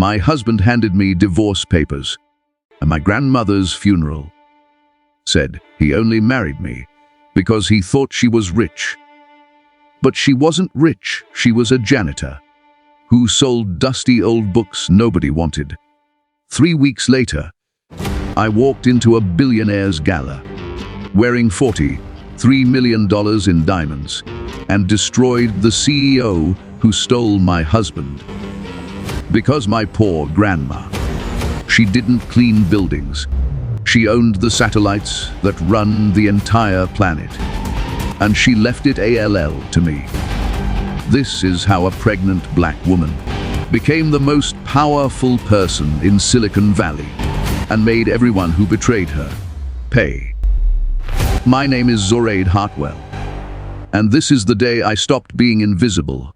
My husband handed me divorce papers, and my grandmother's funeral. Said he only married me because he thought she was rich. But she wasn't rich, she was a janitor who sold dusty old books nobody wanted. 3 weeks later, I walked into a billionaire's gala, wearing $43 million in diamonds, and destroyed the CEO who stole my husband. Because my poor grandma, she didn't clean buildings. She owned the satellites that run the entire planet, and she left it ALL to me. This is how a pregnant black woman became the most powerful person in Silicon Valley and made everyone who betrayed her pay. My name is Zoraide Hartwell, and this is the day I stopped being invisible.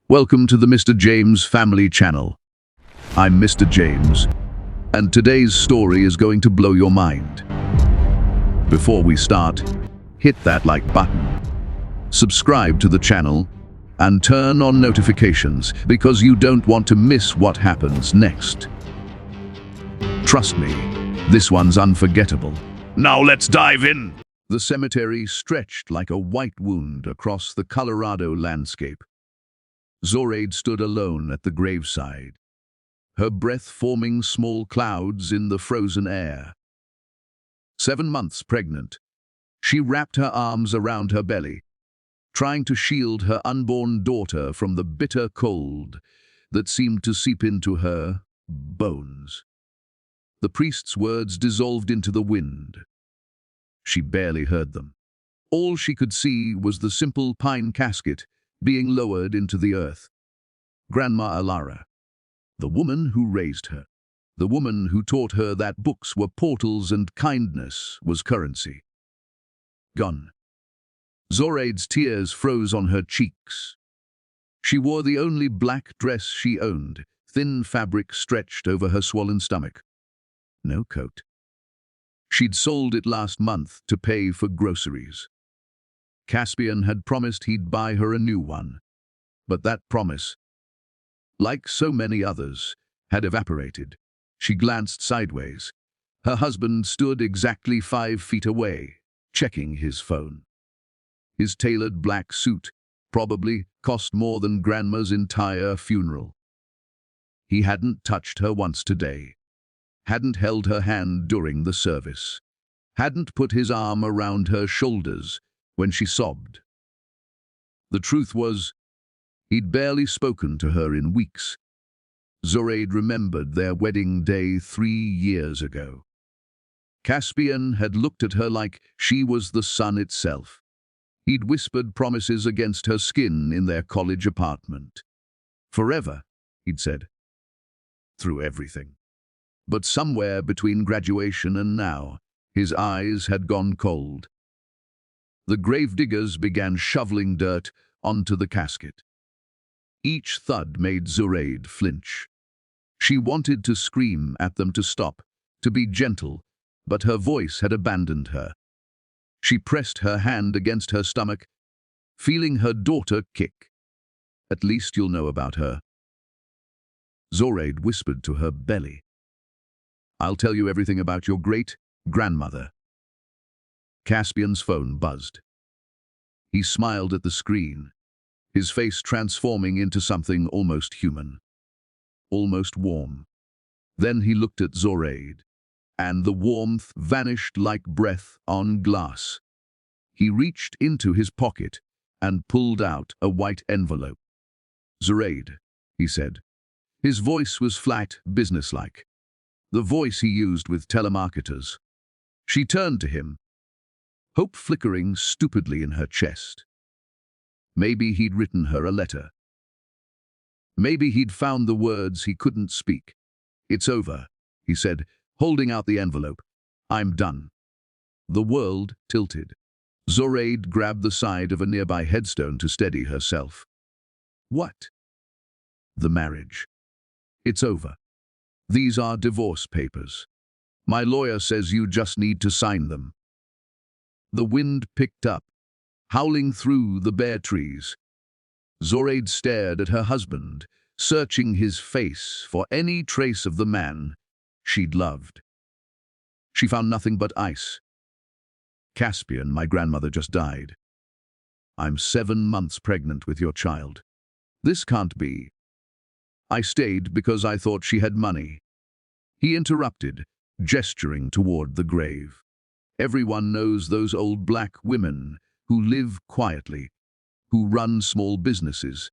Welcome to the Mr. James Family Channel. I'm Mr. James, and today's story is going to blow your mind. Before we start, hit that like button, subscribe to the channel, and turn on notifications because you don't want to miss what happens next. Trust me, this one's unforgettable. Now let's dive in. The cemetery stretched like a white wound across the Colorado landscape. Zoraide stood alone at the graveside, her breath forming small clouds in the frozen air. 7 months pregnant, she wrapped her arms around her belly, trying to shield her unborn daughter from the bitter cold that seemed to seep into her bones. The priest's words dissolved into the wind. She barely heard them. All she could see was the simple pine casket being lowered into the earth. Grandma Alara, the woman who raised her, the woman who taught her that books were portals and kindness was currency. Gone. Zoraide's tears froze on her cheeks. She wore the only black dress she owned, thin fabric stretched over her swollen stomach. No coat. She'd sold it last month to pay for groceries. Caspian had promised he'd buy her a new one, but that promise, like so many others, had evaporated. She glanced sideways. Her husband stood exactly 5 feet away, checking his phone. His tailored black suit probably cost more than Grandma's entire funeral. He hadn't touched her once today, hadn't held her hand during the service, hadn't put his arm around her shoulders when she sobbed. The truth was, he'd barely spoken to her in weeks. Zoraide remembered their wedding day 3 years ago. Caspian had looked at her like she was the sun itself. He'd whispered promises against her skin in their college apartment. Forever, he'd said. Through everything. But somewhere between graduation and now, his eyes had gone cold. The gravediggers began shoveling dirt onto the casket. Each thud made Zoraide flinch. She wanted to scream at them to stop, to be gentle, but her voice had abandoned her. She pressed her hand against her stomach, feeling her daughter kick. At least you'll know about her. Zoraide whispered to her belly. I'll tell you everything about your great-grandmother. Caspian's phone buzzed. He smiled at the screen, his face transforming into something almost human, almost warm. Then he looked at Zoraide, and the warmth vanished like breath on glass. He reached into his pocket and pulled out a white envelope. Zoraide, he said. His voice was flat, businesslike, the voice he used with telemarketers. She turned to him, hope flickering stupidly in her chest. Maybe he'd written her a letter. Maybe he'd found the words he couldn't speak. It's over, he said, holding out the envelope. I'm done. The world tilted. Zoraide grabbed the side of a nearby headstone to steady herself. What? The marriage. It's over. These are divorce papers. My lawyer says you just need to sign them. The wind picked up, howling through the bare trees. Zoraide stared at her husband, searching his face for any trace of the man she'd loved. She found nothing but ice. "Caspian, my grandmother just died. I'm 7 months pregnant with your child. This can't be." "I stayed because I thought she had money," he interrupted, gesturing toward the grave. "Everyone knows those old black women who live quietly, who run small businesses.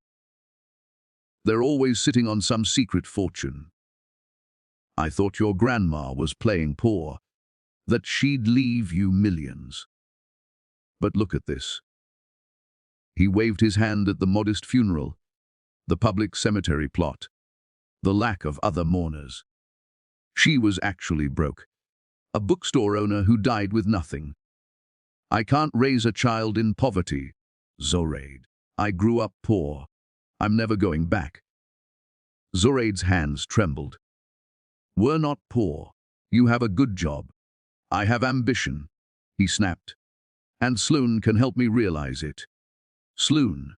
They're always sitting on some secret fortune. I thought your grandma was playing poor, that she'd leave you millions. But look at this." He waved his hand at the modest funeral, the public cemetery plot, the lack of other mourners. She was actually broke, a bookstore owner who died with nothing. "I can't raise a child in poverty, Zoraide. I grew up poor. I'm never going back." Zoraide's hands trembled. "We're not poor. You have a good job. I have ambition," he snapped. "And Sloan can help me realize it." Sloan,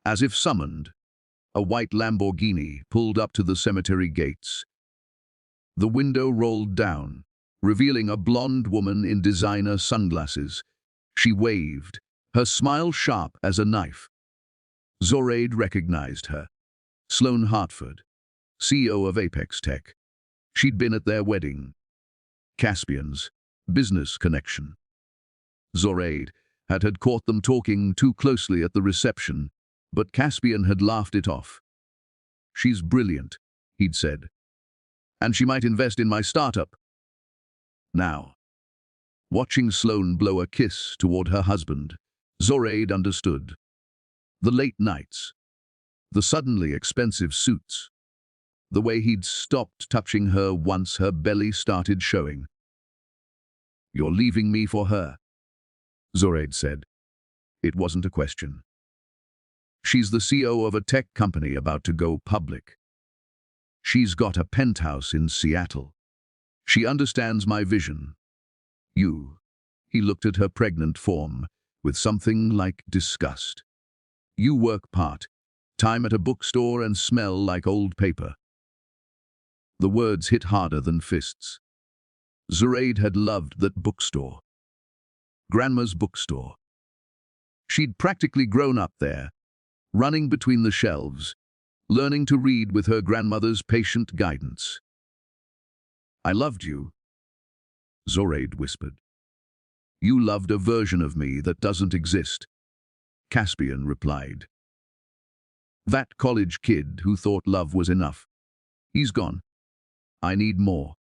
as if summoned, a white Lamborghini pulled up to the cemetery gates. The window rolled down, revealing a blonde woman in designer sunglasses. She waved, her smile sharp as a knife. Zoraide recognized her. Sloan Hartford, CEO of Apex Tech. She'd been at their wedding. Caspian's business connection. Zoraide had caught them talking too closely at the reception, but Caspian had laughed it off. "She's brilliant," he'd said. "And she might invest in my startup." Now, watching Sloan blow a kiss toward her husband, Zoraide understood. The late nights, the suddenly expensive suits, the way he'd stopped touching her once her belly started showing. "You're leaving me for her," Zoraide said. It wasn't a question. "She's the CEO of a tech company about to go public. She's got a penthouse in Seattle. She understands my vision. You," he looked at her pregnant form with something like disgust. "You work part-time at a bookstore and smell like old paper." The words hit harder than fists. Zoraide had loved that bookstore. Grandma's bookstore. She'd practically grown up there, running between the shelves, learning to read with her grandmother's patient guidance. "I loved you," Zoraide whispered. "You loved a version of me that doesn't exist," Caspian replied. "That college kid who thought love was enough. He's gone. I need more.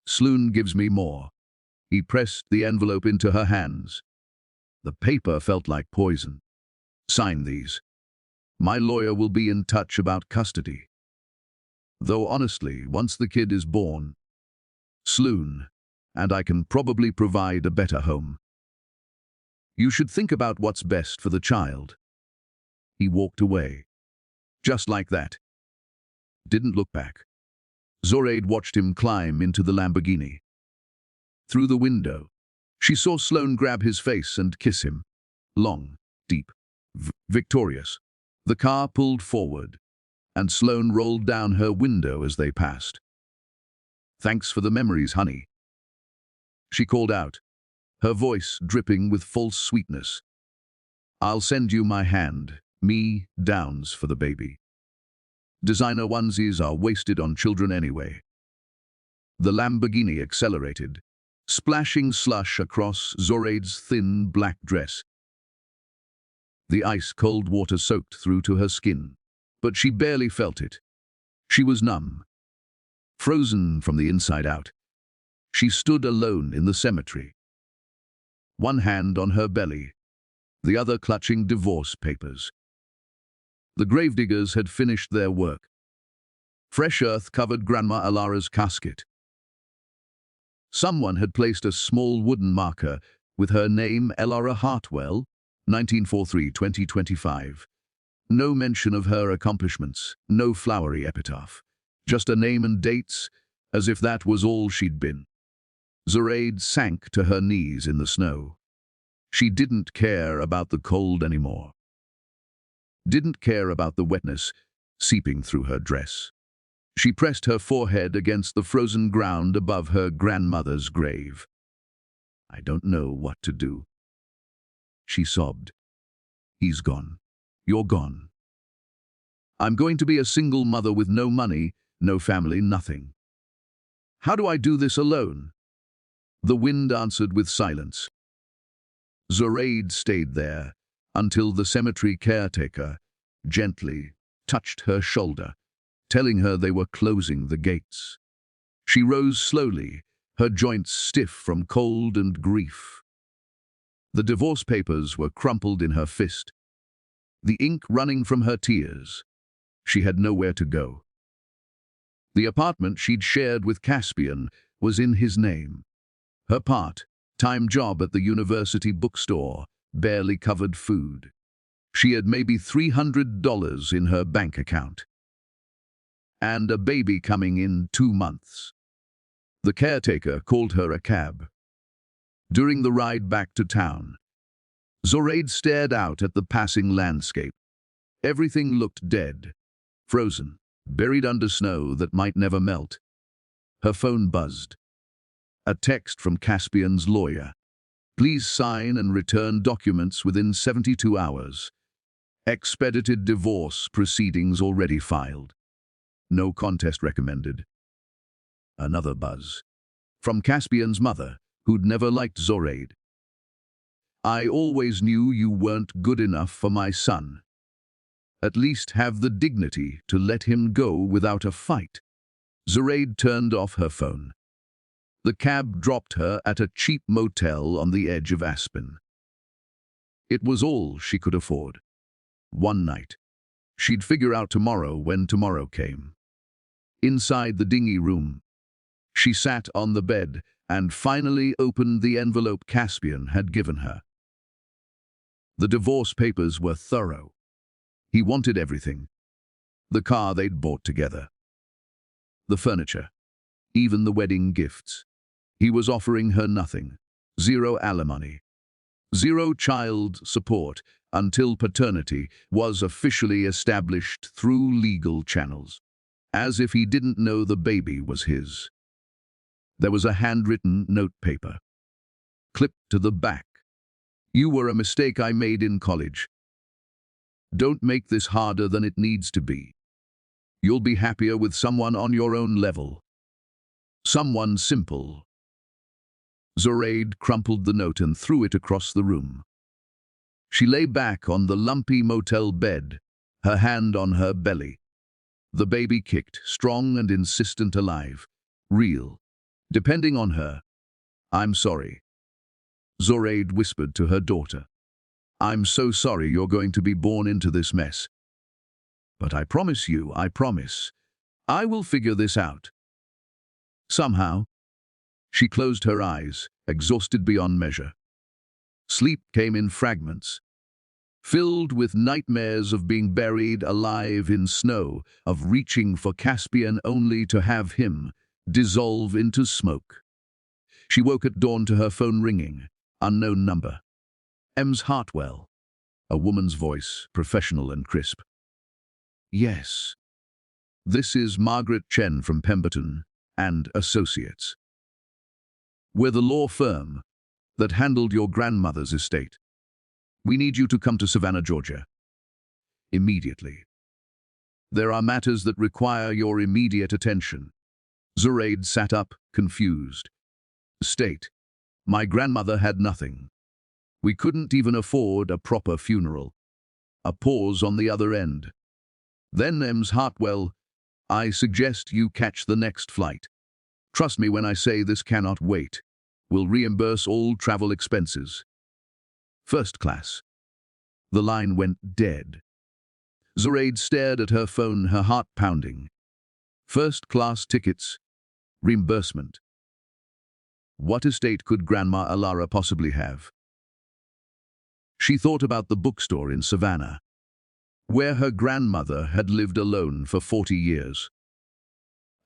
Sloan gives me more." He pressed the envelope into her hands. The paper felt like poison. "Sign these. My lawyer will be in touch about custody. Though honestly, once the kid is born, Sloan, and I can probably provide a better home. You should think about what's best for the child." He walked away. Just like that. Didn't look back. Zoraide watched him climb into the Lamborghini. Through the window, she saw Sloan grab his face and kiss him. Long, deep, victorious. The car pulled forward, and Sloan rolled down her window as they passed. "Thanks for the memories, honey," she called out, her voice dripping with false sweetness. "I'll send you my hand, me downs for the baby. Designer onesies are wasted on children anyway." The Lamborghini accelerated, splashing slush across Zoraide's thin black dress. The ice-cold water soaked through to her skin, but she barely felt it. She was numb, frozen from the inside out. She stood alone in the cemetery, one hand on her belly, the other clutching divorce papers. The gravediggers had finished their work. Fresh earth covered Grandma Alara's casket. Someone had placed a small wooden marker with her name, Elara Hartwell, 1943-2025. No mention of her accomplishments, no flowery epitaph. Just a name and dates, as if that was all she'd been. Zoraide sank to her knees in the snow. She didn't care about the cold anymore. Didn't care about the wetness, seeping through her dress. She pressed her forehead against the frozen ground above her grandmother's grave. "I don't know what to do," she sobbed. "He's gone. You're gone. I'm going to be a single mother with no money, no family, nothing. How do I do this alone?" The wind answered with silence. Zoraide stayed there until the cemetery caretaker gently touched her shoulder, telling her they were closing the gates. She rose slowly, her joints stiff from cold and grief. The divorce papers were crumpled in her fist, the ink running from her tears. She had nowhere to go. The apartment she'd shared with Caspian was in his name. Her part-time job at the university bookstore barely covered food. She had maybe $300 in her bank account. And a baby coming in 2 months. The caretaker called her a cab. During the ride back to town, Zoraide stared out at the passing landscape. Everything looked dead, frozen, buried under snow that might never melt. Her phone buzzed. A text from Caspian's lawyer. "Please sign and return documents within 72 hours. Expedited divorce proceedings already filed. No contest recommended." Another buzz. From Caspian's mother, who'd never liked Zoraide. "I always knew you weren't good enough for my son. At least have the dignity to let him go without a fight." Zoraide turned off her phone. The cab dropped her at a cheap motel on the edge of Aspen. It was all she could afford. One night. She'd figure out tomorrow when tomorrow came. Inside the dingy room, she sat on the bed and finally opened the envelope Caspian had given her. The divorce papers were thorough. He wanted everything. The car they'd bought together. The furniture. Even the wedding gifts. He was offering her nothing. 0 alimony. 0 child support until paternity was officially established through legal channels. As if he didn't know the baby was his. There was a handwritten notepaper. Clipped to the back. "You were a mistake I made in college. Don't make this harder than it needs to be. You'll be happier with someone on your own level. Someone simple." Zoraide crumpled the note and threw it across the room. She lay back on the lumpy motel bed, her hand on her belly. The baby kicked, strong and insistent, alive. Real. Depending on her. "I'm sorry," Zoraide whispered to her daughter. "I'm so sorry you're going to be born into this mess. But I promise you, I promise, I will figure this out." Somehow, she closed her eyes, exhausted beyond measure. Sleep came in fragments, filled with nightmares of being buried alive in snow, of reaching for Caspian only to have him dissolve into smoke. She woke at dawn to her phone ringing. Unknown number. Ems Hartwell. A woman's voice, professional and crisp. "Yes. This is Margaret Chen from Pemberton and Associates. We're the law firm that handled your grandmother's estate. We need you to come to Savannah, Georgia. Immediately. There are matters that require your immediate attention." Zoraide sat up, confused. "Estate. My grandmother had nothing. We couldn't even afford a proper funeral." A pause on the other end. "Then, Ems Hartwell, I suggest you catch the next flight. Trust me when I say this cannot wait. We'll reimburse all travel expenses. First class." The line went dead. Zoraide stared at her phone, her heart pounding. First-class tickets. Reimbursement. What estate could Grandma Alara possibly have? She thought about the bookstore in Savannah, where her grandmother had lived alone for 40 years.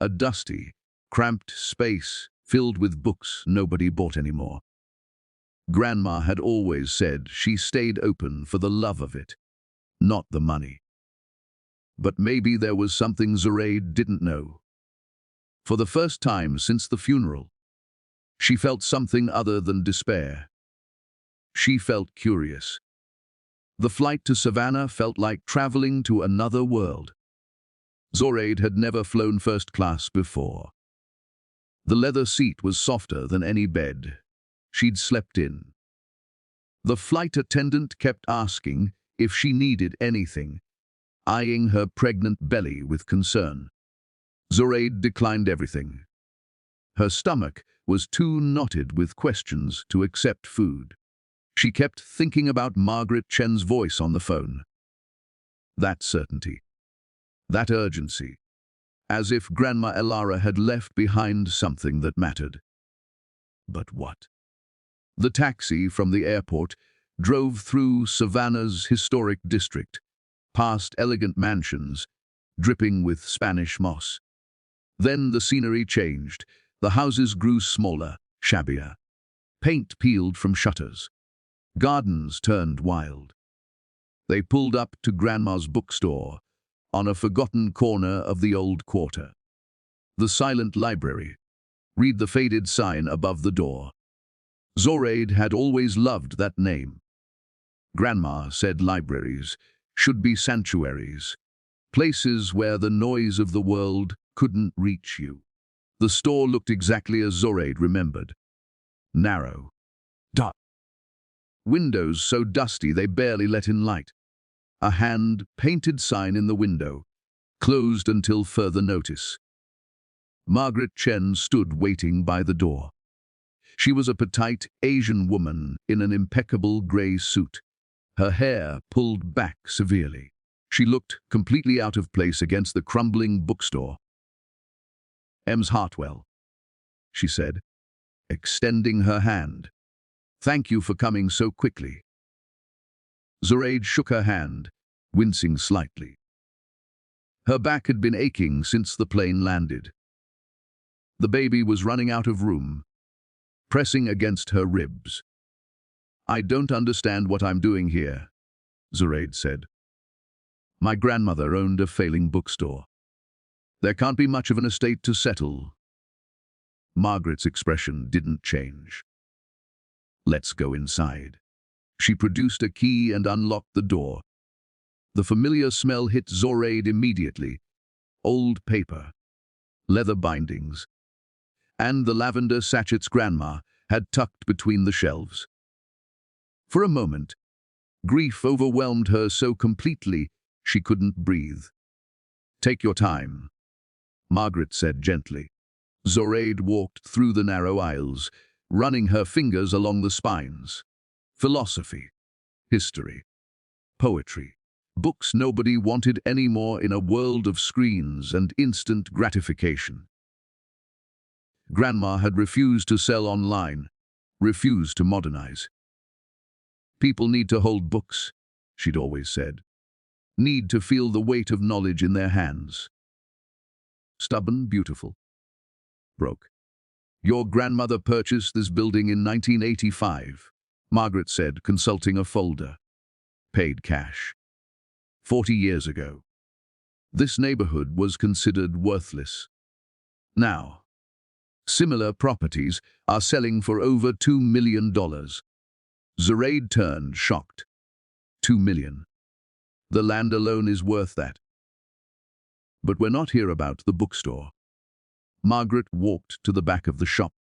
A dusty, cramped space filled with books nobody bought anymore. Grandma had always said she stayed open for the love of it, not the money. But maybe there was something Zoraide didn't know. For the first time since the funeral, she felt something other than despair. She felt curious. The flight to Savannah felt like traveling to another world. Zoraide had never flown first class before. The leather seat was softer than any bed she'd slept in. The flight attendant kept asking if she needed anything, eyeing her pregnant belly with concern. Zoraide declined everything. Her stomach was too knotted with questions to accept food. She kept thinking about Margaret Chen's voice on the phone. That certainty, that urgency, as if Grandma Elara had left behind something that mattered. But what? The taxi from the airport drove through Savannah's historic district, past elegant mansions, dripping with Spanish moss. Then the scenery changed. The houses grew smaller, shabbier. Paint peeled from shutters. Gardens turned wild. They pulled up to Grandma's bookstore, on a forgotten corner of the old quarter. The silent library. Read the faded sign above the door. Zoraide had always loved that name. Grandma said libraries should be sanctuaries, places where the noise of the world couldn't reach you. The store looked exactly as Zoraide remembered. Narrow. Dark. Windows so dusty they barely let in light. A hand-painted sign in the window, closed until further notice. Margaret Chen stood waiting by the door. She was a petite Asian woman in an impeccable grey suit, her hair pulled back severely. She looked completely out of place against the crumbling bookstore. "Ems Hartwell," she said, extending her hand. "Thank you for coming so quickly." Zoraide shook her hand, wincing slightly. Her back had been aching since the plane landed. The baby was running out of room, pressing against her ribs. "I don't understand what I'm doing here," Zoraide said. "My grandmother owned a failing bookstore. There can't be much of an estate to settle." Margaret's expression didn't change. "Let's go inside." She produced a key and unlocked the door. The familiar smell hit Zoraide immediately. Old paper, leather bindings, and the lavender sachets Grandma had tucked between the shelves. For a moment, grief overwhelmed her so completely she couldn't breathe. "Take your time," Margaret said gently. Zoraide walked through the narrow aisles, running her fingers along the spines. Philosophy, history, poetry, books nobody wanted anymore in a world of screens and instant gratification. Grandma had refused to sell online, refused to modernize. "People need to hold books," she'd always said. "Need to feel the weight of knowledge in their hands." Stubborn, beautiful. Broke. "Your grandmother purchased this building in 1985, Margaret said, consulting a folder. "Paid cash. 40 years ago. This neighborhood was considered worthless. Now, similar properties are selling for over $2 million. Zoraide turned, shocked. $2 million. The land alone is worth that. But we're not here about the bookstore. Margaret walked to the back of the shop,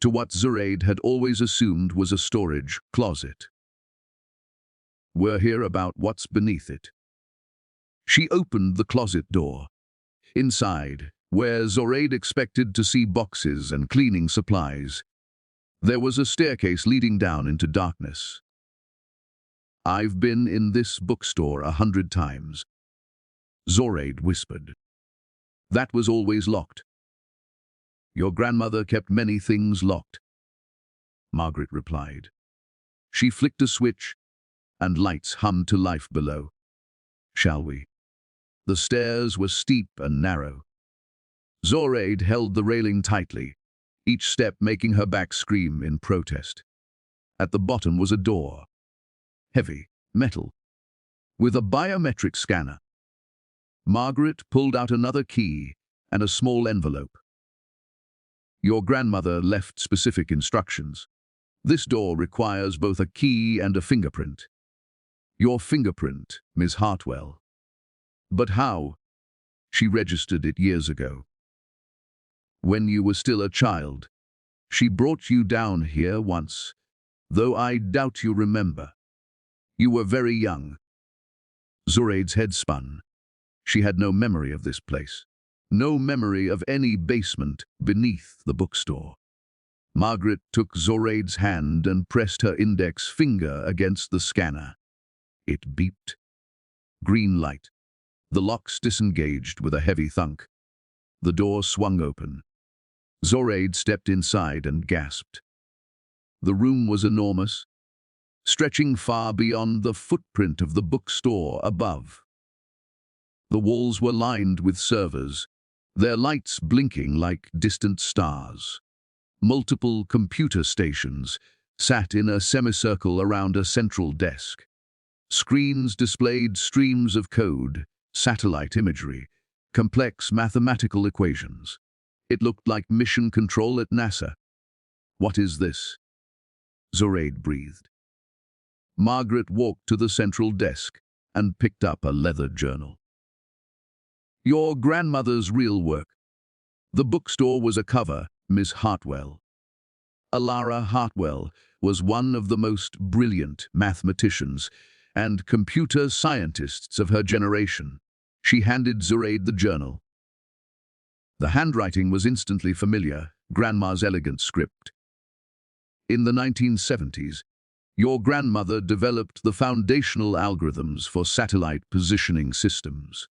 to what Zoraide had always assumed was a storage closet. We're here about what's beneath it. She opened the closet door. Inside, where Zoraide expected to see boxes and cleaning supplies, there was a staircase leading down into darkness. "I've been in this bookstore 100 times," Zoraide whispered. "That was always locked." "Your grandmother kept many things locked," Margaret replied. She flicked a switch, and lights hummed to life below. "Shall we?" The stairs were steep and narrow. Zoraide held the railing tightly, each step making her back scream in protest. At the bottom was a door, heavy, metal, with a biometric scanner. Margaret pulled out another key and a small envelope. Your grandmother left specific instructions. This door requires both a key and a fingerprint. Your fingerprint, Miss Hartwell. But how? She registered it years ago. When you were still a child. She brought you down here once, though I doubt you remember. You were very young. Zoraide's head spun. She had no memory of this place. No memory of any basement beneath the bookstore. Margaret took Zoraide's hand and pressed her index finger against the scanner. It beeped. Green light. The locks disengaged with a heavy thunk. The door swung open. Zoraide stepped inside and gasped. The room was enormous, stretching far beyond the footprint of the bookstore above. The walls were lined with servers, their lights blinking like distant stars. Multiple computer stations sat in a semicircle around a central desk. Screens displayed streams of code, satellite imagery, complex mathematical equations. It looked like mission control at NASA. What is this? Zoraide breathed. Margaret walked to the central desk and picked up a leather journal. Your grandmother's real work. The bookstore was a cover, Miss Hartwell. Alara Hartwell was one of the most brilliant mathematicians and computer scientists of her generation. She handed Zoraide the journal. The handwriting was instantly familiar, Grandma's elegant script. In the 1970s, your grandmother developed the foundational algorithms for satellite positioning systems.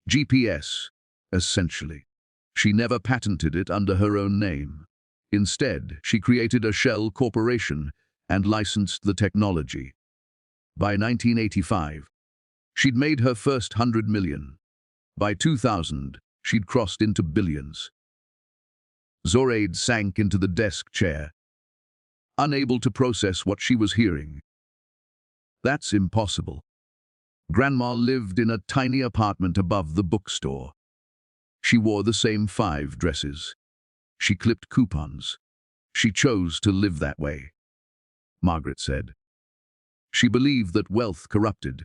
GPS, essentially. She never patented it under her own name. Instead, she created a shell corporation and licensed the technology. By 1985, she'd made her first 100 million. By 2000, she'd crossed into billions. Zoraide sank into the desk chair, unable to process what she was hearing. That's impossible. Grandma lived in a tiny apartment above the bookstore. She wore the same 5 dresses. She clipped coupons. She chose to live that way, Margaret said. She believed that wealth corrupted.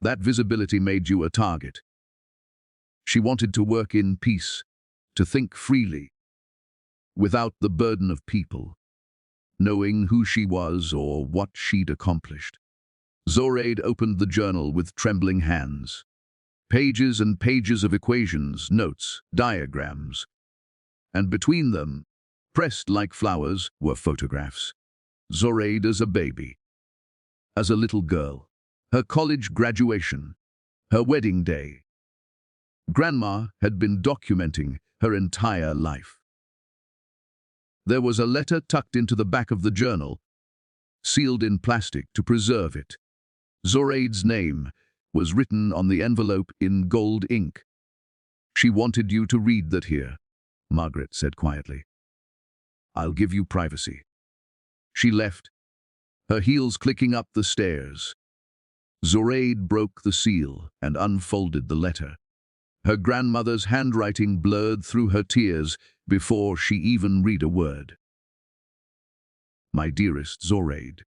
That visibility made you a target. She wanted to work in peace, to think freely, without the burden of people, knowing who she was or what she'd accomplished. Zoraide opened the journal with trembling hands. Pages and pages of equations, notes, diagrams. And between them, pressed like flowers, were photographs. Zoraide as a baby, as a little girl, her college graduation, her wedding day. Grandma had been documenting her entire life. There was a letter tucked into the back of the journal, sealed in plastic to preserve it. Zoraide's name was written on the envelope in gold ink. She wanted you to read that here, Margaret said quietly. I'll give you privacy. She left, her heels clicking up the stairs. Zoraide broke the seal and unfolded the letter. Her grandmother's handwriting blurred through her tears before she even read a word. My dearest Zoraide,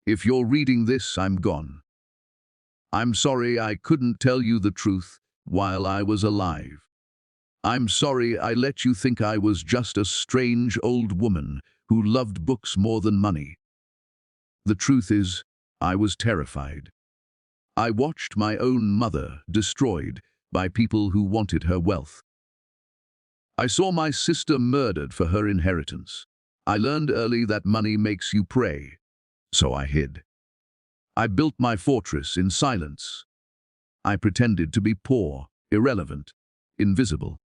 if you're reading this, I'm gone. I'm sorry I couldn't tell you the truth while I was alive. I'm sorry I let you think I was just a strange old woman who loved books more than money. The truth is, I was terrified. I watched my own mother destroyed by people who wanted her wealth. I saw my sister murdered for her inheritance. I learned early that money makes you prey, so I hid. I built my fortress in silence. I pretended to be poor, irrelevant, invisible.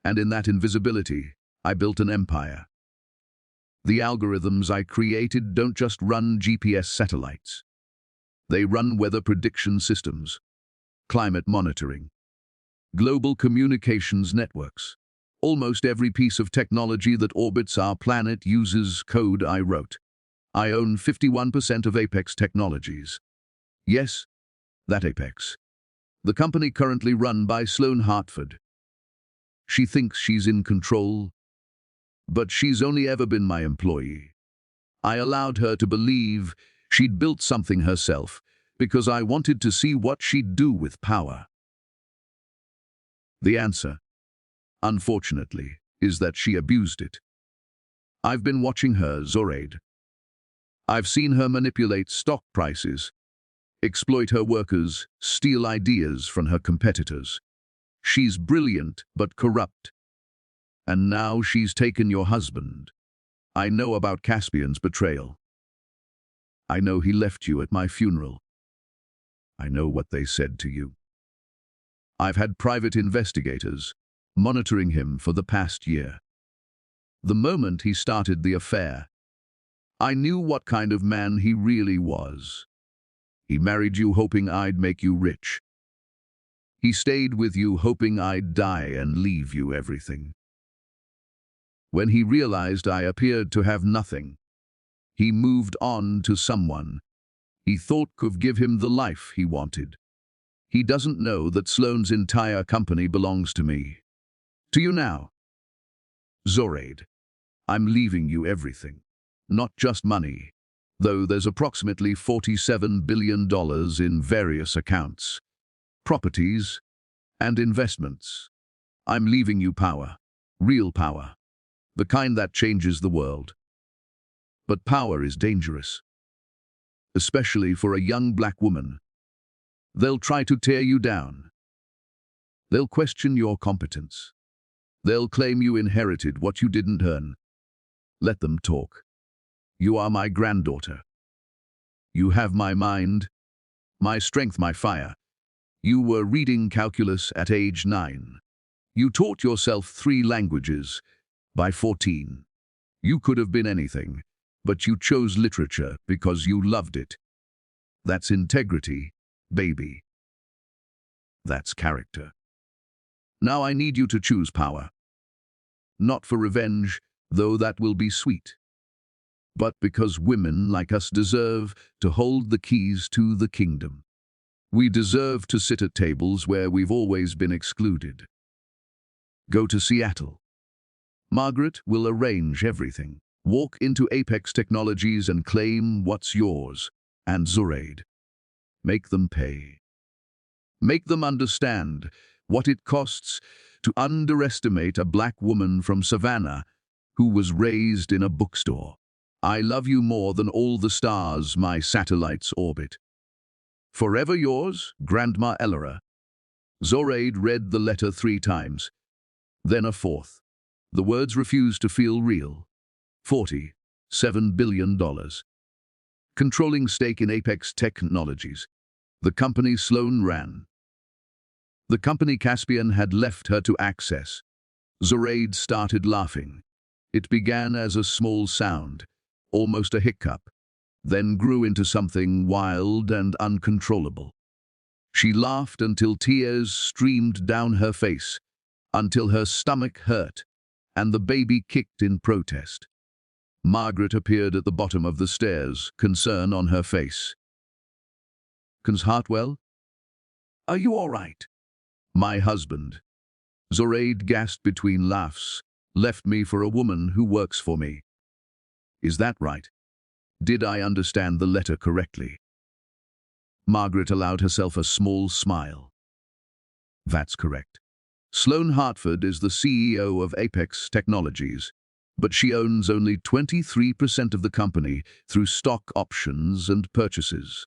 And in that invisibility, I built an empire. The algorithms I created don't just run GPS satellites. They run weather prediction systems, climate monitoring, global communications networks. Almost every piece of technology that orbits our planet uses code I wrote. I own 51% of Apex Technologies. Yes, that Apex. The company currently run by Sloane Hartford. She thinks she's in control, but she's only ever been my employee. I allowed her to believe she'd built something herself because I wanted to see what she'd do with power. The answer, unfortunately, is that she abused it. I've been watching her, Zoraide. I've seen her manipulate stock prices, exploit her workers, steal ideas from her competitors. She's brilliant but corrupt. And now she's taken your husband. I know about Caspian's betrayal. I know he left you at my funeral. I know what they said to you. I've had private investigators monitoring him for the past year. The moment he started the affair, I knew what kind of man he really was. He married you hoping I'd make you rich. He stayed with you hoping I'd die and leave you everything. When he realized I appeared to have nothing, he moved on to someone he thought could give him the life he wanted. He doesn't know that Sloane's entire company belongs to me. To you now. Zoraide, I'm leaving you everything. Not just money, though there's approximately $47 billion in various accounts, properties, and investments. I'm leaving you power, real power, the kind that changes the world. But power is dangerous, especially for a young black woman. They'll try to tear you down. They'll question your competence. They'll claim you inherited what you didn't earn. Let them talk. You are my granddaughter. You have my mind, my strength, my fire. You were reading calculus at age 9. You taught yourself 3 languages by 14. You could have been anything, but you chose literature because you loved it. That's integrity, baby. That's character. Now I need you to choose power. Not for revenge, though that will be sweet, but because women like us deserve to hold the keys to the kingdom. We deserve to sit at tables where we've always been excluded. Go to Seattle. Margaret will arrange everything. Walk into Apex Technologies and claim what's yours. And Zoraide, make them pay. Make them understand what it costs to underestimate a black woman from Savannah who was raised in a bookstore. I love you more than all the stars my satellites orbit. Forever yours, Grandma Elora. Zoraide read the letter 3 times, then a 4th. The words refused to feel real. $47 billion. Controlling stake in Apex Technologies. The company Sloane ran. The company Caspian had left her to access. Zoraide started laughing. It began as a small sound, almost a hiccup, then grew into something wild and uncontrollable. She laughed until tears streamed down her face, until her stomach hurt, and the baby kicked in protest. Margaret appeared at the bottom of the stairs, concern on her face. "Cons Hartwell? Are you all right?" "My husband." Zoraide gasped between laughs, "left me for a woman who works for me." "Is that right? Did I understand the letter correctly?" Margaret allowed herself a small smile. "That's correct. Sloane Hartford is the CEO of Apex Technologies, but she owns only 23% of the company through stock options and purchases.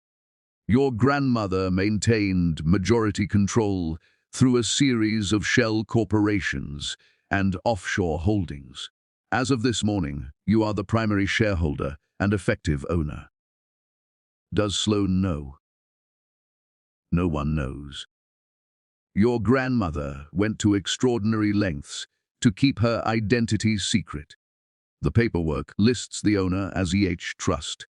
Your grandmother maintained majority control through a series of shell corporations and offshore holdings. As of this morning, you are the primary shareholder and effective owner. Does Sloane know? No one knows. Your grandmother went to extraordinary lengths to keep her identity secret. The paperwork lists the owner as EH Trust.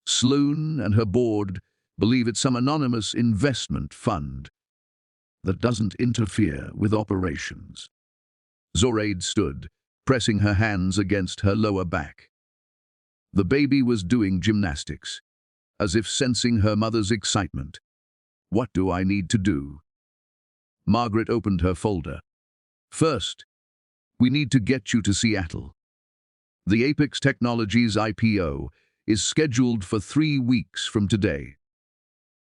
Sloane and her board believe it's some anonymous investment fund that doesn't interfere with operations." Zoraide stood, pressing her hands against her lower back. The baby was doing gymnastics, as if sensing her mother's excitement. What do I need to do? Margaret opened her folder. First, we need to get you to Seattle. The Apex Technologies IPO is scheduled for 3 weeks from today.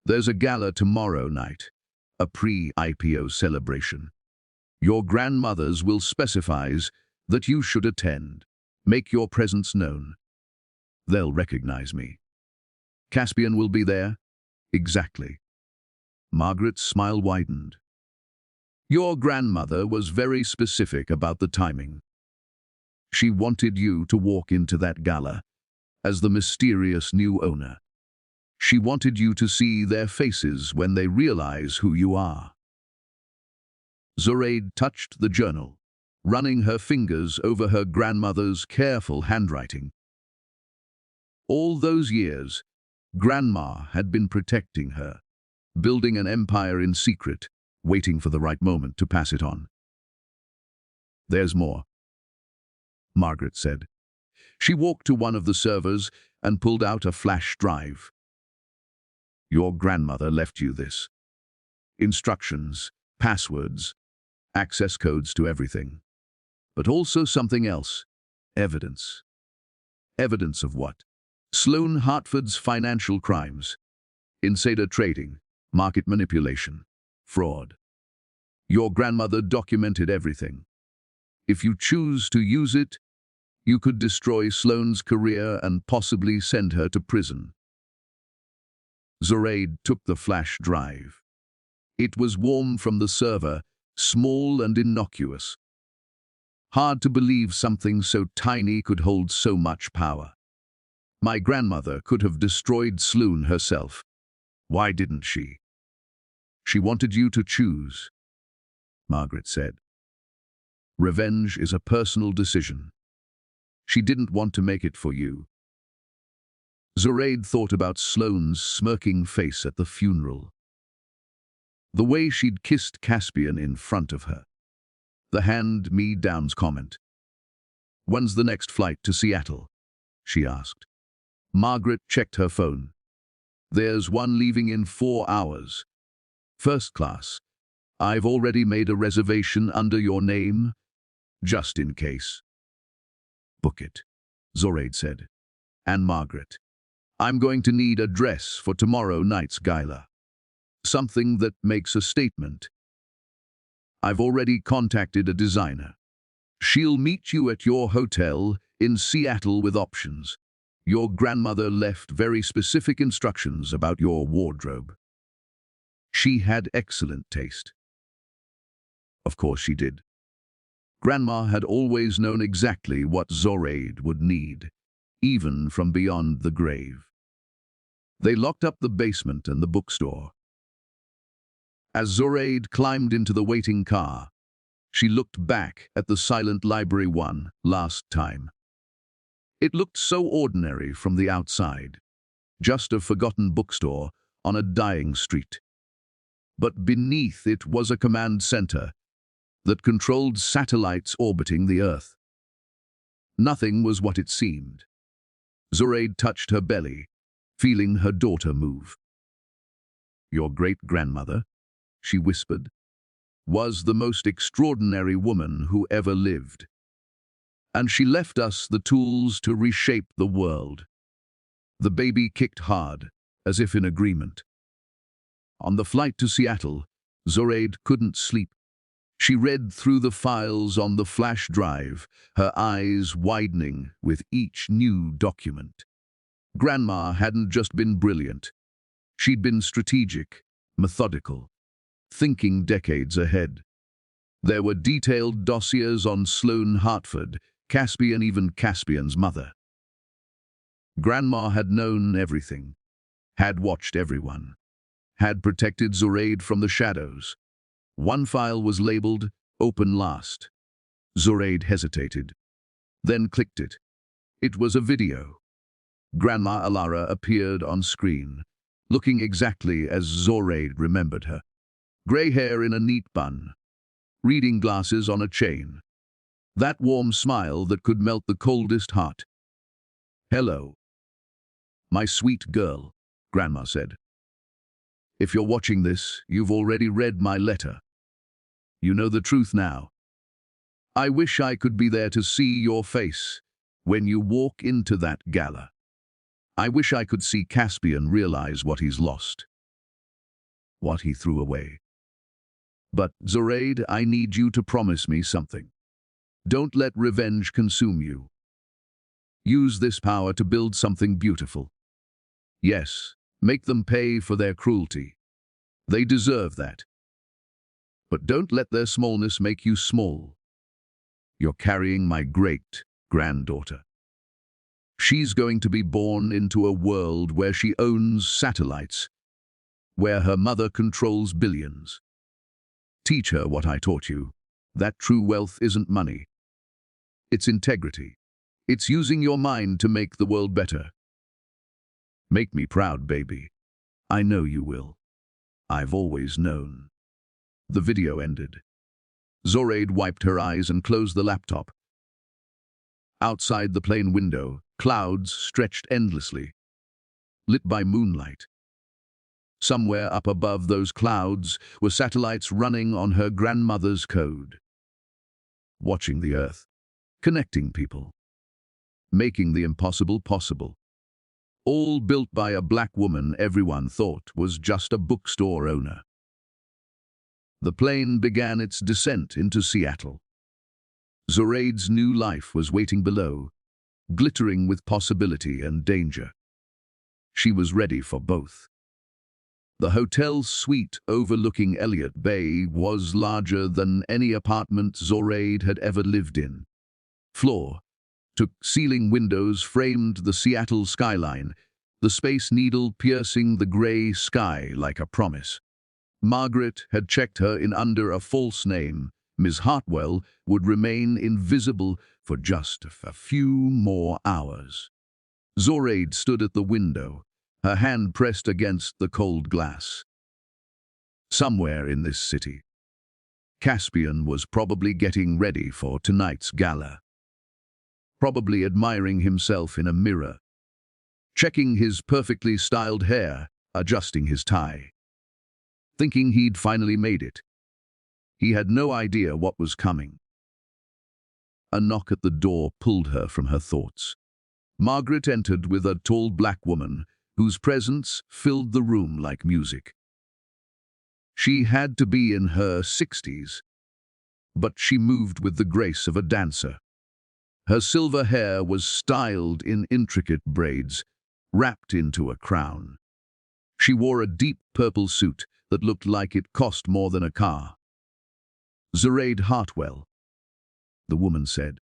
There's a gala tomorrow night, a pre-IPO celebration. Your grandmothers will specifies that you should attend. Make your presence known. They'll recognize me. Caspian will be there? Exactly. Margaret's smile widened. Your grandmother was very specific about the timing. She wanted you to walk into that gala as the mysterious new owner. She wanted you to see their faces when they realize who you are. Zoraide touched the journal, running her fingers over her grandmother's careful handwriting. All those years, Grandma had been protecting her, building an empire in secret, waiting for the right moment to pass it on. There's more, Margaret said. She walked to one of the servers and pulled out a flash drive. Your grandmother left you this. Instructions, passwords, access codes to everything. But also something else. Evidence. Evidence of what? Sloan Hartford's financial crimes. Insider trading, market manipulation, fraud. Your grandmother documented everything. If you choose to use it, you could destroy Sloane's career and possibly send her to prison. Zoraide took the flash drive. It was warm from the server, small and innocuous. Hard to believe something so tiny could hold so much power. My grandmother could have destroyed Sloane herself. Why didn't she? She wanted you to choose, Margaret said. Revenge is a personal decision. She didn't want to make it for you. Zoraide thought about Sloane's smirking face at the funeral. The way she'd kissed Caspian in front of her. The hand-me-downs comment. When's the next flight to Seattle? She asked. Margaret checked her phone. There's one leaving in 4 hours. First class. I've already made a reservation under your name, just in case. Book it, Zoraide said. And Margaret, I'm going to need a dress for tomorrow night's gala. Something that makes a statement. I've already contacted a designer. She'll meet you at your hotel in Seattle with options. Your grandmother left very specific instructions about your wardrobe. She had excellent taste. Of course she did. Grandma had always known exactly what Zoraide would need, even from beyond the grave. They locked up the basement and the bookstore. As Zoraide climbed into the waiting car, she looked back at the silent library one last time. It looked so ordinary from the outside, just a forgotten bookstore on a dying street. But beneath it was a command center that controlled satellites orbiting the Earth. Nothing was what it seemed. Zoraide touched her belly, feeling her daughter move. Your great-grandmother, she whispered, was the most extraordinary woman who ever lived. And she left us the tools to reshape the world. The baby kicked hard, as if in agreement. On the flight to Seattle, Zoraide couldn't sleep. She read through the files on the flash drive, her eyes widening with each new document. Grandma hadn't just been brilliant. She'd been strategic, methodical, thinking decades ahead. There were detailed dossiers on Sloane Hartford, Caspian, even Caspian's mother. Grandma had known everything, had watched everyone, had protected Zoraide from the shadows. One file was labeled Open Last. Zoraide hesitated, then clicked it. It was a video. Grandma Alara appeared on screen, looking exactly as Zoraide remembered her. Grey hair in a neat bun, reading glasses on a chain. That warm smile that could melt the coldest heart. Hello, my sweet girl, Grandma said. If you're watching this, you've already read my letter. You know the truth now. I wish I could be there to see your face when you walk into that gala. I wish I could see Caspian realize what he's lost, what he threw away. But, Zoraide, I need you to promise me something. Don't let revenge consume you. Use this power to build something beautiful. Yes, make them pay for their cruelty. They deserve that. But don't let their smallness make you small. You're carrying my great-granddaughter. She's going to be born into a world where she owns satellites, where her mother controls billions. Teach her what I taught you, that true wealth isn't money. It's integrity. It's using your mind to make the world better. Make me proud, baby. I know you will. I've always known. The video ended. Zoraide wiped her eyes and closed the laptop. Outside the plane window, clouds stretched endlessly, lit by moonlight. Somewhere up above those clouds were satellites running on her grandmother's code. Watching the Earth, connecting people, making the impossible possible. All built by a black woman everyone thought was just a bookstore owner. The plane began its descent into Seattle. Zoraide's new life was waiting below, glittering with possibility and danger. She was ready for both. The hotel suite overlooking Elliott Bay was larger than any apartment Zoraide had ever lived in. Floor to ceiling windows framed the Seattle skyline, the Space Needle piercing the gray sky like a promise. Margaret had checked her in under a false name. Ms. Hartwell would remain invisible for just a few more hours. Zoraide stood at the window, her hand pressed against the cold glass. Somewhere in this city, Caspian was probably getting ready for tonight's gala. Probably admiring himself in a mirror, checking his perfectly styled hair, adjusting his tie. Thinking he'd finally made it. He had no idea what was coming. A knock at the door pulled her from her thoughts. Margaret entered with a tall black woman whose presence filled the room like music. She had to be in her 60s, but she moved with the grace of a dancer. Her silver hair was styled in intricate braids, wrapped into a crown. She wore a deep purple suit that looked like it cost more than a car. Zoraide Hartwell, the woman said,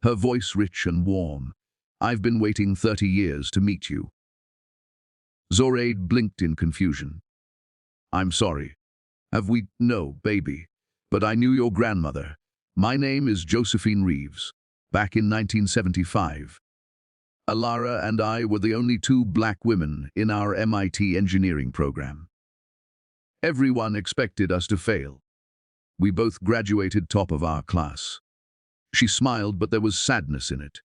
her voice rich and warm. I've been waiting 30 years to meet you. Zoraide blinked in confusion. I'm sorry. Have we? No, baby. But I knew your grandmother. My name is Josephine Reeves. Back in 1975. Alara and I were the only two black women in our MIT engineering program. Everyone expected us to fail. We both graduated top of our class. She smiled, but there was sadness in it.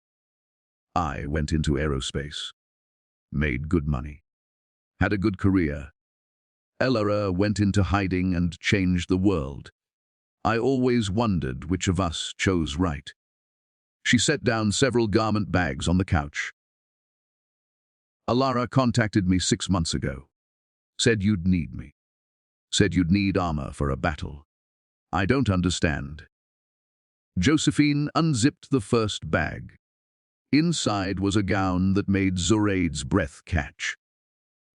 I went into aerospace, made good money, had a good career. Alara went into hiding and changed the world. I always wondered which of us chose right. She set down several garment bags on the couch. Alara contacted me 6 months ago. Said you'd need me. Said you'd need armor for a battle. I don't understand. Josephine unzipped the first bag. Inside was a gown that made Zoraide's breath catch.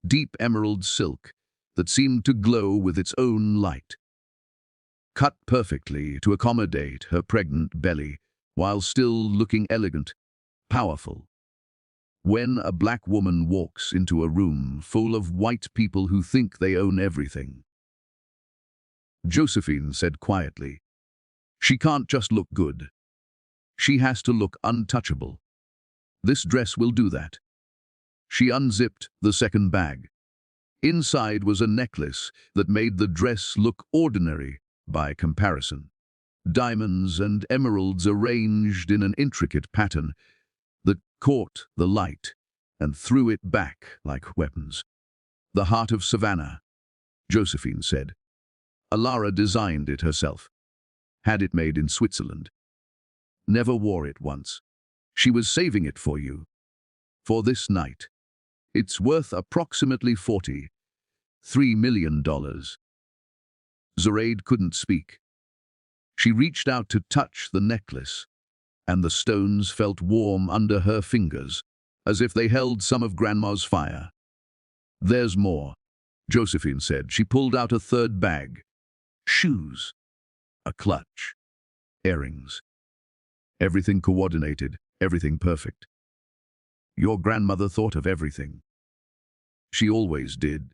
Deep emerald silk that seemed to glow with its own light. Cut perfectly to accommodate her pregnant belly, while still looking elegant, powerful. When a black woman walks into a room full of white people who think they own everything. Josephine said quietly, she can't just look good. She has to look untouchable. This dress will do that. She unzipped the second bag. Inside was a necklace that made the dress look ordinary by comparison. Diamonds and emeralds arranged in an intricate pattern that caught the light and threw it back like weapons. The heart of Savannah, Josephine said. Alara designed it herself. Had it made in Switzerland. Never wore it once. She was saving it for you. For this night. It's worth approximately $43 million. Zoraide couldn't speak. She reached out to touch the necklace, and the stones felt warm under her fingers, as if they held some of Grandma's fire. There's more, Josephine said. She pulled out a third bag. Shoes. A clutch. Earrings. Everything coordinated, everything perfect. Your grandmother thought of everything. She always did.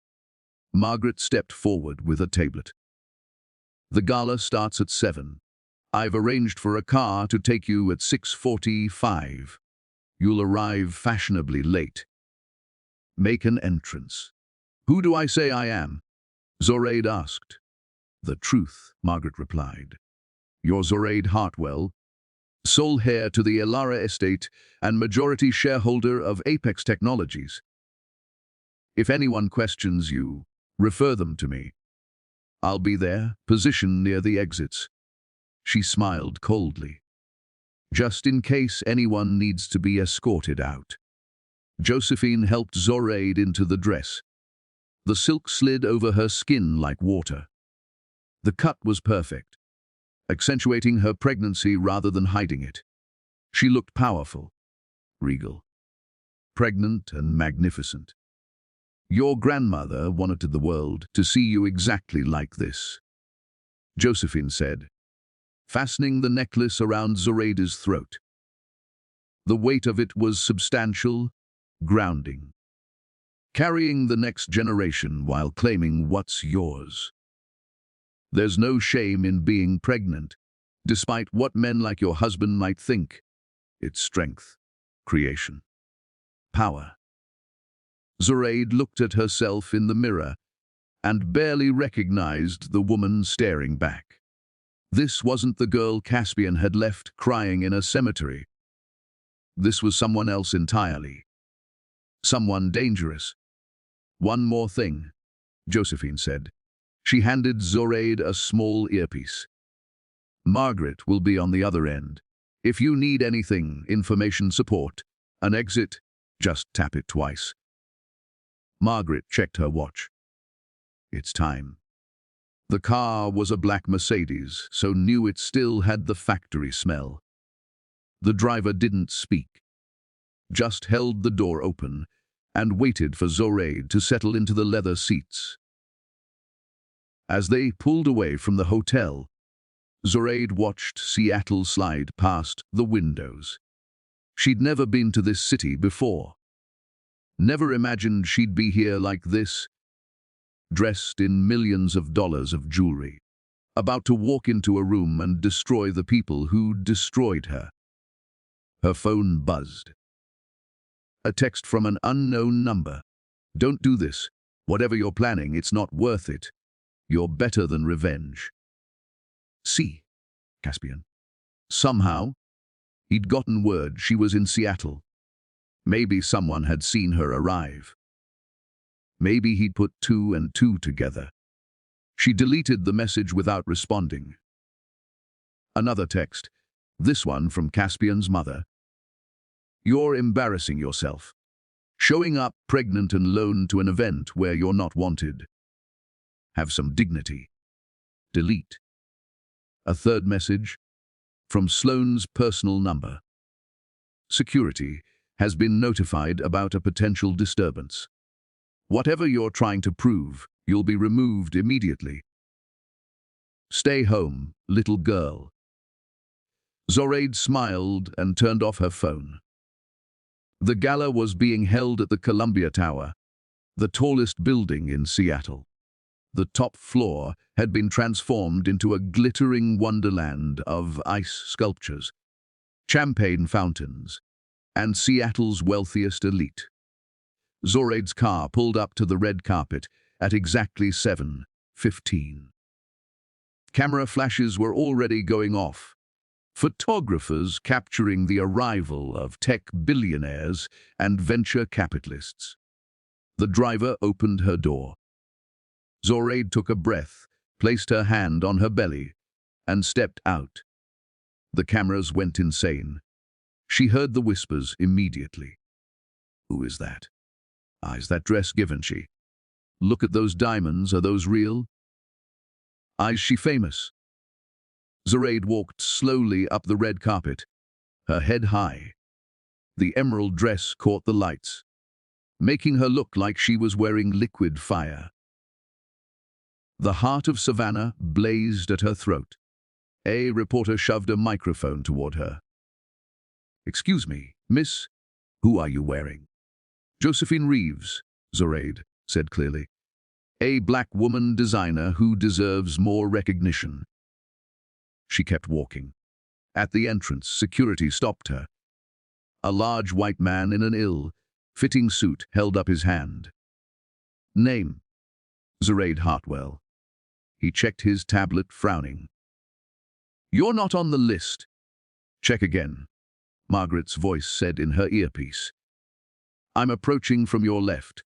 Margaret stepped forward with a tablet. The gala starts at 7. I've arranged for a car to take you at 6:45. You'll arrive fashionably late. Make an entrance. Who do I say I am? Zoraide asked. The truth, Margaret replied. You're Zoraide Hartwell, sole heir to the Alara estate and majority shareholder of Apex Technologies. If anyone questions you, refer them to me. I'll be there, positioned near the exits. She smiled coldly. Just in case anyone needs to be escorted out. Josephine helped Zoraide into the dress. The silk slid over her skin like water. The cut was perfect, accentuating her pregnancy rather than hiding it. She looked powerful, regal, pregnant and magnificent. Your grandmother wanted the world to see you exactly like this, Josephine said, fastening the necklace around Zoraide's throat. The weight of it was substantial, grounding, carrying the next generation while claiming what's yours. There's no shame in being pregnant, despite what men like your husband might think. It's strength, creation, power. Zoraide looked at herself in the mirror and barely recognized the woman staring back. This wasn't the girl Caspian had left crying in a cemetery. This was someone else entirely. Someone dangerous. One more thing, Josephine said. She handed Zoraide a small earpiece. Margaret will be on the other end. If you need anything, information, support, an exit, just tap it twice. Margaret checked her watch. It's time. The car was a black Mercedes, so new it still had the factory smell. The driver didn't speak, just held the door open and waited for Zoraide to settle into the leather seats. As they pulled away from the hotel, Zoraide watched Seattle slide past the windows. She'd never been to this city before. Never imagined she'd be here like this, dressed in millions of dollars of jewelry, about to walk into a room and destroy the people who destroyed her. Her phone buzzed. A text from an unknown number. Don't do this. Whatever you're planning, it's not worth it. You're better than revenge. See, Caspian. Somehow, he'd gotten word she was in Seattle. Maybe someone had seen her arrive. Maybe he'd put 2 and 2 together. She deleted the message without responding. Another text, this one from Caspian's mother. You're embarrassing yourself. Showing up pregnant and alone to an event where you're not wanted. Have some dignity. Delete. A third message from Sloane's personal number. Security has been notified about a potential disturbance. Whatever you're trying to prove, you'll be removed immediately. Stay home, little girl. Zoraide smiled and turned off her phone. The gala was being held at the Columbia Tower, the tallest building in Seattle. The top floor had been transformed into a glittering wonderland of ice sculptures, champagne fountains, and Seattle's wealthiest elite. Zoraide's car pulled up to the red carpet at exactly 7:15. Camera flashes were already going off, photographers capturing the arrival of tech billionaires and venture capitalists. The driver opened her door. Zoraide took a breath, placed her hand on her belly, and stepped out. The cameras went insane. She heard the whispers immediately. Who is that? Ah, is that dress Givenchy? Look at those diamonds, are those real? Ah, is she famous? Zoraide walked slowly up the red carpet, her head high. The emerald dress caught the lights, making her look like she was wearing liquid fire. The heart of Savannah blazed at her throat. A reporter shoved a microphone toward her. "Excuse me, miss, who are you wearing?" "Josephine Reeves," Zoraide said clearly. "A black woman designer who deserves more recognition." She kept walking. At the entrance, security stopped her. A large white man in an ill-fitting suit held up his hand. "Name?" "Zoraide Hartwell." He checked his tablet, frowning. "You're not on the list." "Check again," Margaret's voice said in her earpiece. "I'm approaching from your left."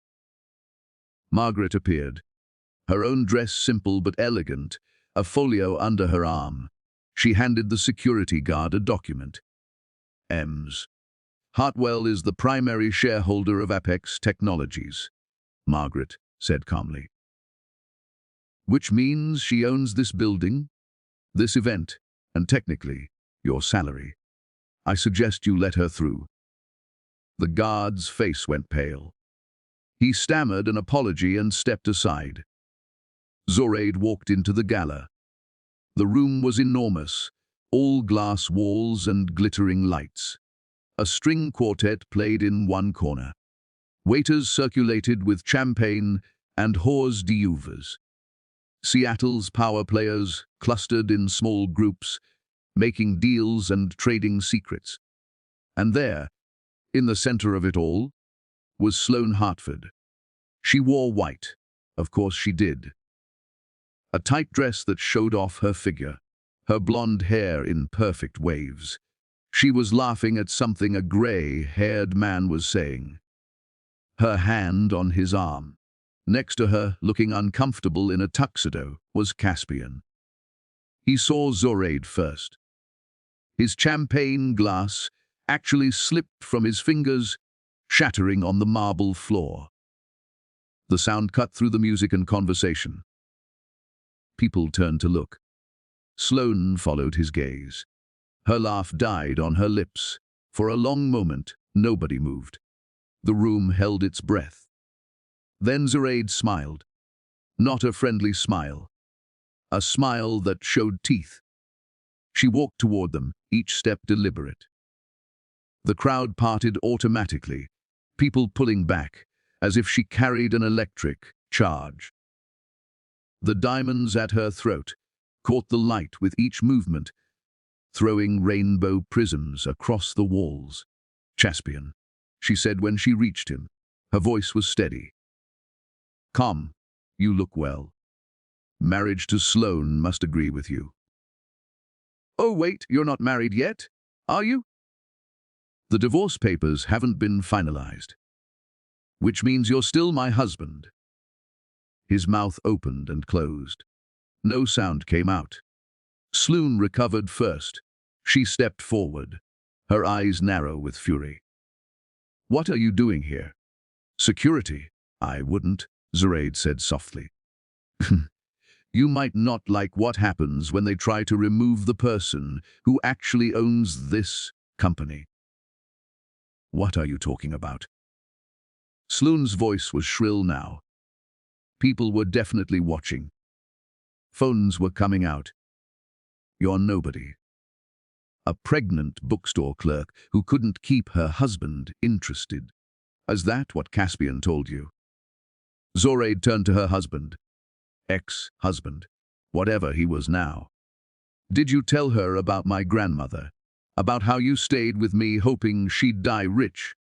Margaret appeared, her own dress simple but elegant, a folio under her arm. She handed the security guard a document. "Ms. Hartwell is the primary shareholder of Apex Technologies," Margaret said calmly. "Which means she owns this building, this event, and technically, your salary. I suggest you let her through." The guard's face went pale. He stammered an apology and stepped aside. Zoraide walked into the gala. The room was enormous, all glass walls and glittering lights. A string quartet played in one corner. Waiters circulated with champagne and hors d'oeuvres. Seattle's power players clustered in small groups, making deals and trading secrets. And there, in the center of it all, was Sloane Hartford. She wore white, of course she did. A tight dress that showed off her figure, her blonde hair in perfect waves. She was laughing at something a gray-haired man was saying. Her hand on his arm. Next to her, looking uncomfortable in a tuxedo, was Caspian. He saw Zoraide first. His champagne glass actually slipped from his fingers, shattering on the marble floor. The sound cut through the music and conversation. People turned to look. Sloane followed his gaze. Her laugh died on her lips. For a long moment, nobody moved. The room held its breath. Then Zoraide smiled. Not a friendly smile. A smile that showed teeth. She walked toward them, each step deliberate. The crowd parted automatically, people pulling back, as if she carried an electric charge. The diamonds at her throat caught the light with each movement, throwing rainbow prisms across the walls. "Caspian," she said when she reached him. Her voice was steady. "Come, you look well. Marriage to Sloane must agree with you." "Oh wait, you're not married yet, are you?" "The divorce papers haven't been finalized." "Which means you're still my husband." His mouth opened and closed. No sound came out. Sloane recovered first. She stepped forward, her eyes narrow with fury. "What are you doing here?" "Security." "I wouldn't," Zoraide said softly. "You might not like what happens when they try to remove the person who actually owns this company." "What are you talking about?" Sloane's voice was shrill now. People were definitely watching. Phones were coming out. "You're nobody. A pregnant bookstore clerk who couldn't keep her husband interested. Is that what Caspian told you?" Zoraide turned to her husband. Ex-husband, whatever he was now. "Did you tell her about my grandmother? About how you stayed with me hoping she'd die rich?"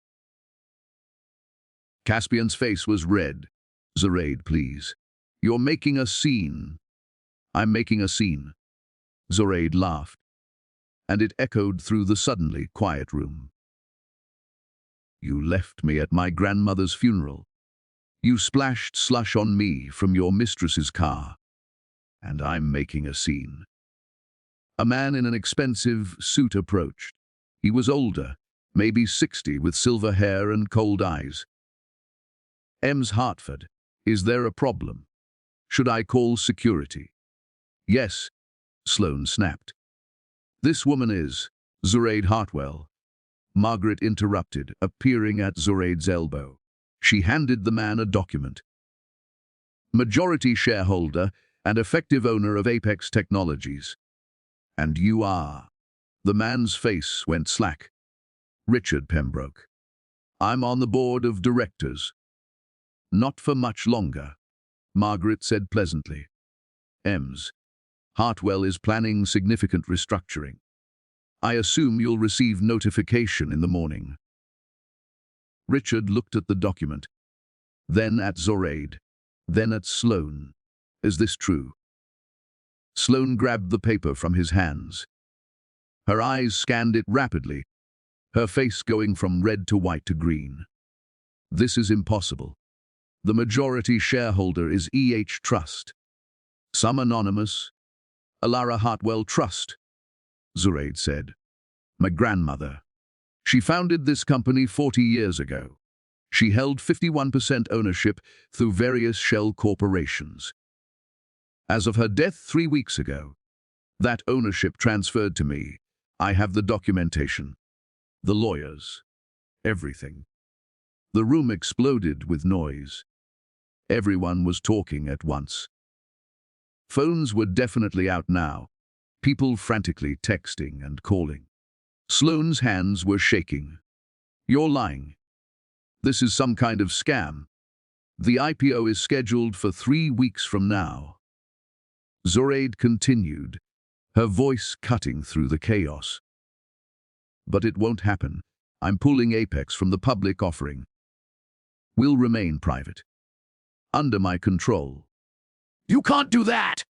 Caspian's face was red. "Zoraide, please. You're making a scene." "I'm making a scene." Zoraide laughed, and it echoed through the suddenly quiet room. "You left me at my grandmother's funeral. You splashed slush on me from your mistress's car, and I'm making a scene. A man in an expensive suit approached. He was older, maybe 60, with silver hair and cold eyes. Ems Hartford, is there a problem? Should I call security? Yes, Sloane snapped. This woman is Zoraide Hartwell. Margaret interrupted, appearing at Zoraide's elbow. She handed the man a document. Majority shareholder and effective owner of Apex Technologies. And you are. The man's face went slack. Richard Pembroke. I'm on the board of directors. Not for much longer, Margaret said pleasantly. Ems, Hartwell is planning significant restructuring. I assume you'll receive notification in the morning. Richard looked at the document, then at Zoraide, then at Sloane. Is this true? Sloane grabbed the paper from his hands. Her eyes scanned it rapidly, her face going from red to white to green. This is impossible. The majority shareholder is EH Trust. Some anonymous. Alara Hartwell Trust, Zoraide said. My grandmother. She founded this company 40 years ago. She held 51% ownership through various shell corporations. As of her death 3 weeks ago, that ownership transferred to me. I have the documentation, the lawyers, everything. The room exploded with noise. Everyone was talking at once. Phones were definitely out now, people frantically texting and calling. Sloane's hands were shaking. You're lying. This is some kind of scam. The IPO is scheduled for 3 weeks from now. Zoraide continued, her voice cutting through the chaos. But it won't happen. I'm pulling Apex from the public offering. We'll remain private. Under my control. You can't do that!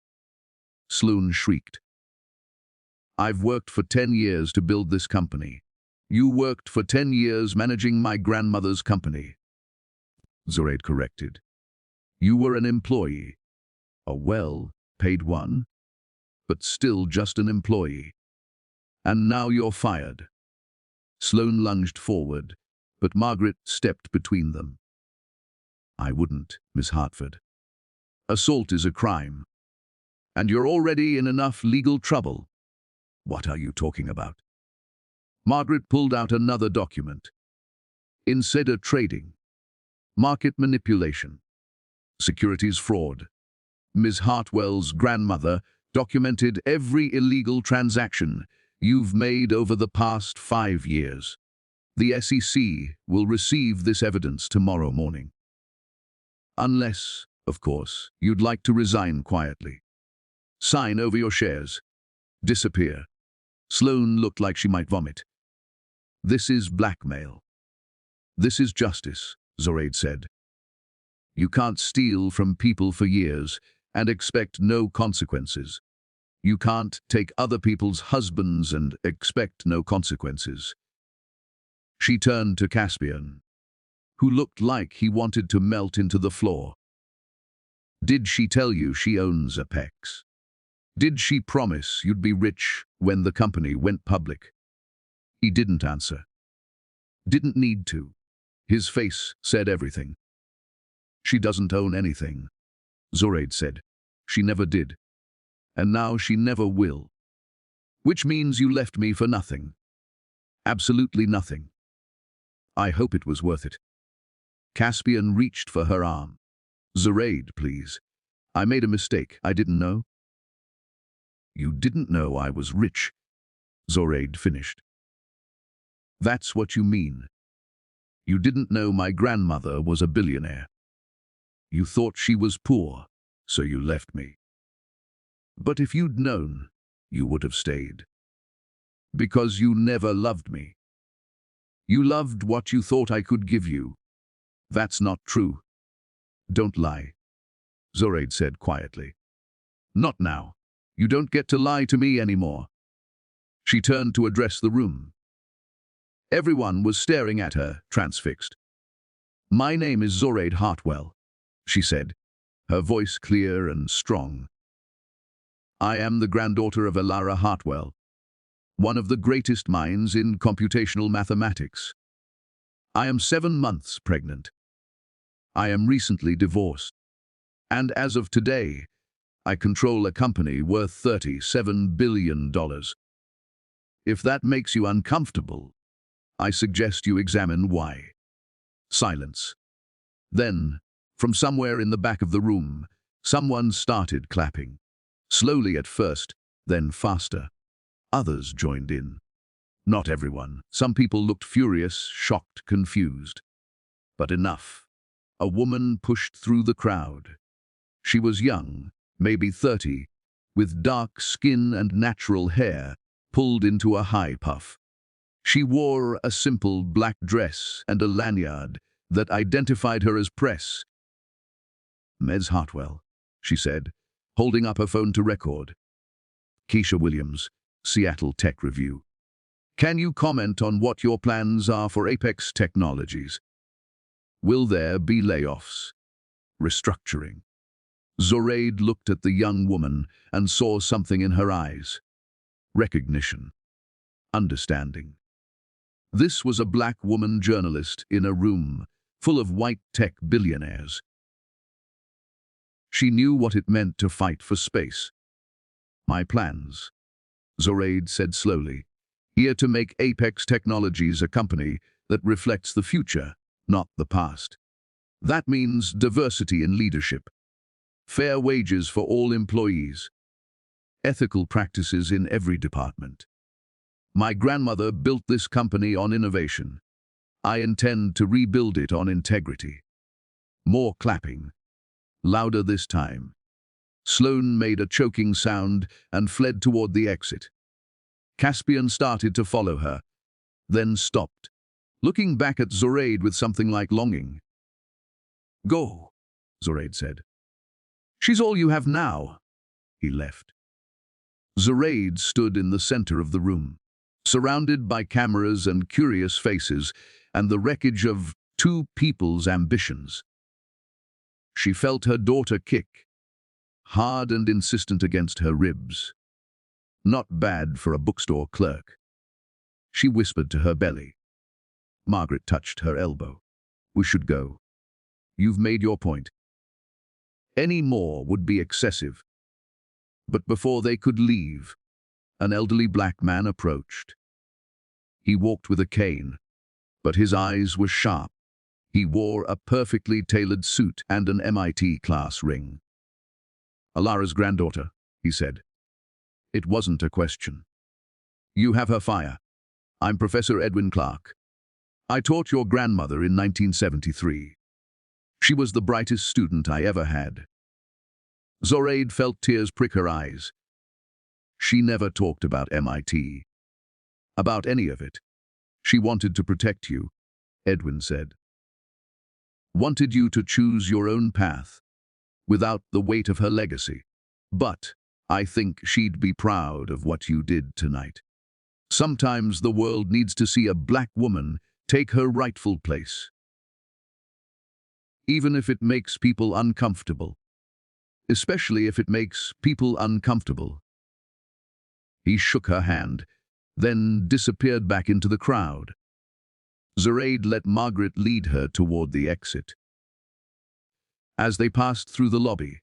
Sloane shrieked. I've worked for 10 years to build this company. You worked for 10 years managing my grandmother's company. Zoraide corrected. You were an employee. A well-paid one, but still just an employee. And now you're fired. Sloane lunged forward, but Margaret stepped between them. I wouldn't, Miss Hartford. Assault is a crime. And you're already in enough legal trouble. What are you talking about? Margaret pulled out another document. Insider trading. Market manipulation. Securities fraud. Ms. Hartwell's grandmother documented every illegal transaction you've made over the past 5 years. The SEC will receive this evidence tomorrow morning. Unless, of course, you'd like to resign quietly. Sign over your shares. Disappear. Sloane looked like she might vomit. This is blackmail. This is justice, Zoraide said. You can't steal from people for years and expect no consequences. You can't take other people's husbands and expect no consequences. She turned to Caspian, who looked like he wanted to melt into the floor. Did she tell you she owns Apex? Did she promise you'd be rich when the company went public? He didn't answer. Didn't need to. His face said everything. She doesn't own anything, Zoraide said. She never did. And now she never will. Which means you left me for nothing. Absolutely nothing. I hope it was worth it. Caspian reached for her arm. Zoraide, please. I made a mistake. I didn't know. You didn't know I was rich, Zoraide finished. That's what you mean. You didn't know my grandmother was a billionaire. You thought she was poor, so you left me. But if you'd known, you would have stayed. Because you never loved me. You loved what you thought I could give you. That's not true. Don't lie, Zoraide said quietly. Not now. You don't get to lie to me anymore. She turned to address the room. Everyone was staring at her, transfixed. My name is Zoraide Hartwell. she said, her voice clear and strong. I am the granddaughter of Elara Hartwell, one of the greatest minds in computational mathematics. I am 7 months pregnant. I am recently divorced. And as of today, I control a company worth $37 billion. If that makes you uncomfortable, I suggest you examine why. Silence. Then, from somewhere in the back of the room, someone started clapping. Slowly at first, then faster. Others joined in. Not everyone. Some people looked furious, shocked, confused. But enough. A woman pushed through the crowd. She was young, maybe 30, with dark skin and natural hair pulled into a high puff. She wore a simple black dress and a lanyard that identified her as press. Ms. Hartwell, she said, holding up her phone to record. Keisha Williams, Seattle Tech Review. Can you comment on what your plans are for Apex Technologies? Will there be layoffs? Restructuring? Zoraide looked at the young woman and saw something in her eyes. Recognition. Understanding. This was a black woman journalist in a room full of white tech billionaires. She knew what it meant to fight for space. My plans, Zoraide said slowly, here to make Apex Technologies a company that reflects the future, not the past. That means diversity in leadership, fair wages for all employees, ethical practices in every department. My grandmother built this company on innovation. I intend to rebuild it on integrity. More clapping. Louder this time. Sloane made a choking sound and fled toward the exit. Caspian started to follow her, then stopped, looking back at Zoraide with something like longing. Go, Zoraide said. She's all you have now. He left. Zoraide stood in the center of the room, surrounded by cameras and curious faces and the wreckage of two people's ambitions. She felt her daughter kick, hard and insistent against her ribs. Not bad for a bookstore clerk. She whispered to her belly. Margaret touched her elbow. We should go. You've made your point. Any more would be excessive. But before they could leave, an elderly black man approached. He walked with a cane, but his eyes were sharp. He wore a perfectly tailored suit and an MIT class ring. Alara's granddaughter, he said. It wasn't a question. You have her fire. I'm Professor Edwin Clark. I taught your grandmother in 1973. She was the brightest student I ever had. Zoraide felt tears prick her eyes. She never talked about MIT. About any of it. She wanted to protect you, Edwin said. Wanted you to choose your own path, without the weight of her legacy. But I think she'd be proud of what you did tonight. Sometimes the world needs to see a black woman take her rightful place. Even if it makes people uncomfortable. Especially if it makes people uncomfortable. He shook her hand, then disappeared back into the crowd. Zoraide let Margaret lead her toward the exit. As they passed through the lobby,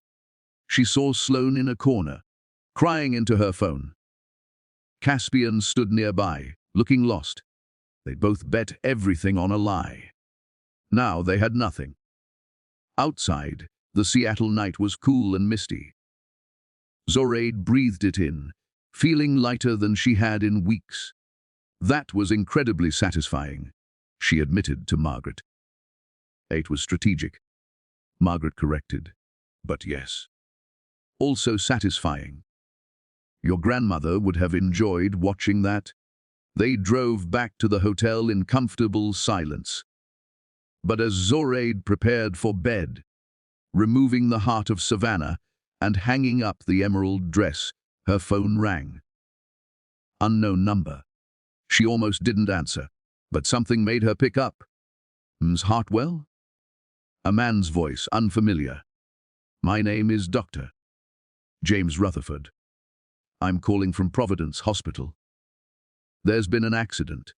she saw Sloane in a corner, crying into her phone. Caspian stood nearby, looking lost. They'd both bet everything on a lie. Now they had nothing. Outside, the Seattle night was cool and misty. Zoraide breathed it in, feeling lighter than she had in weeks. That was incredibly satisfying, she admitted to Margaret. It was strategic, Margaret corrected, but yes. Also satisfying. Your grandmother would have enjoyed watching that. They drove back to the hotel in comfortable silence. But as Zoraide prepared for bed, removing the heart of Savannah and hanging up the emerald dress, her phone rang. Unknown number. She almost didn't answer, but something made her pick up. Ms. Hartwell? A man's voice, unfamiliar. My name is Dr. James Rutherford. I'm calling from Providence Hospital. There's been an accident.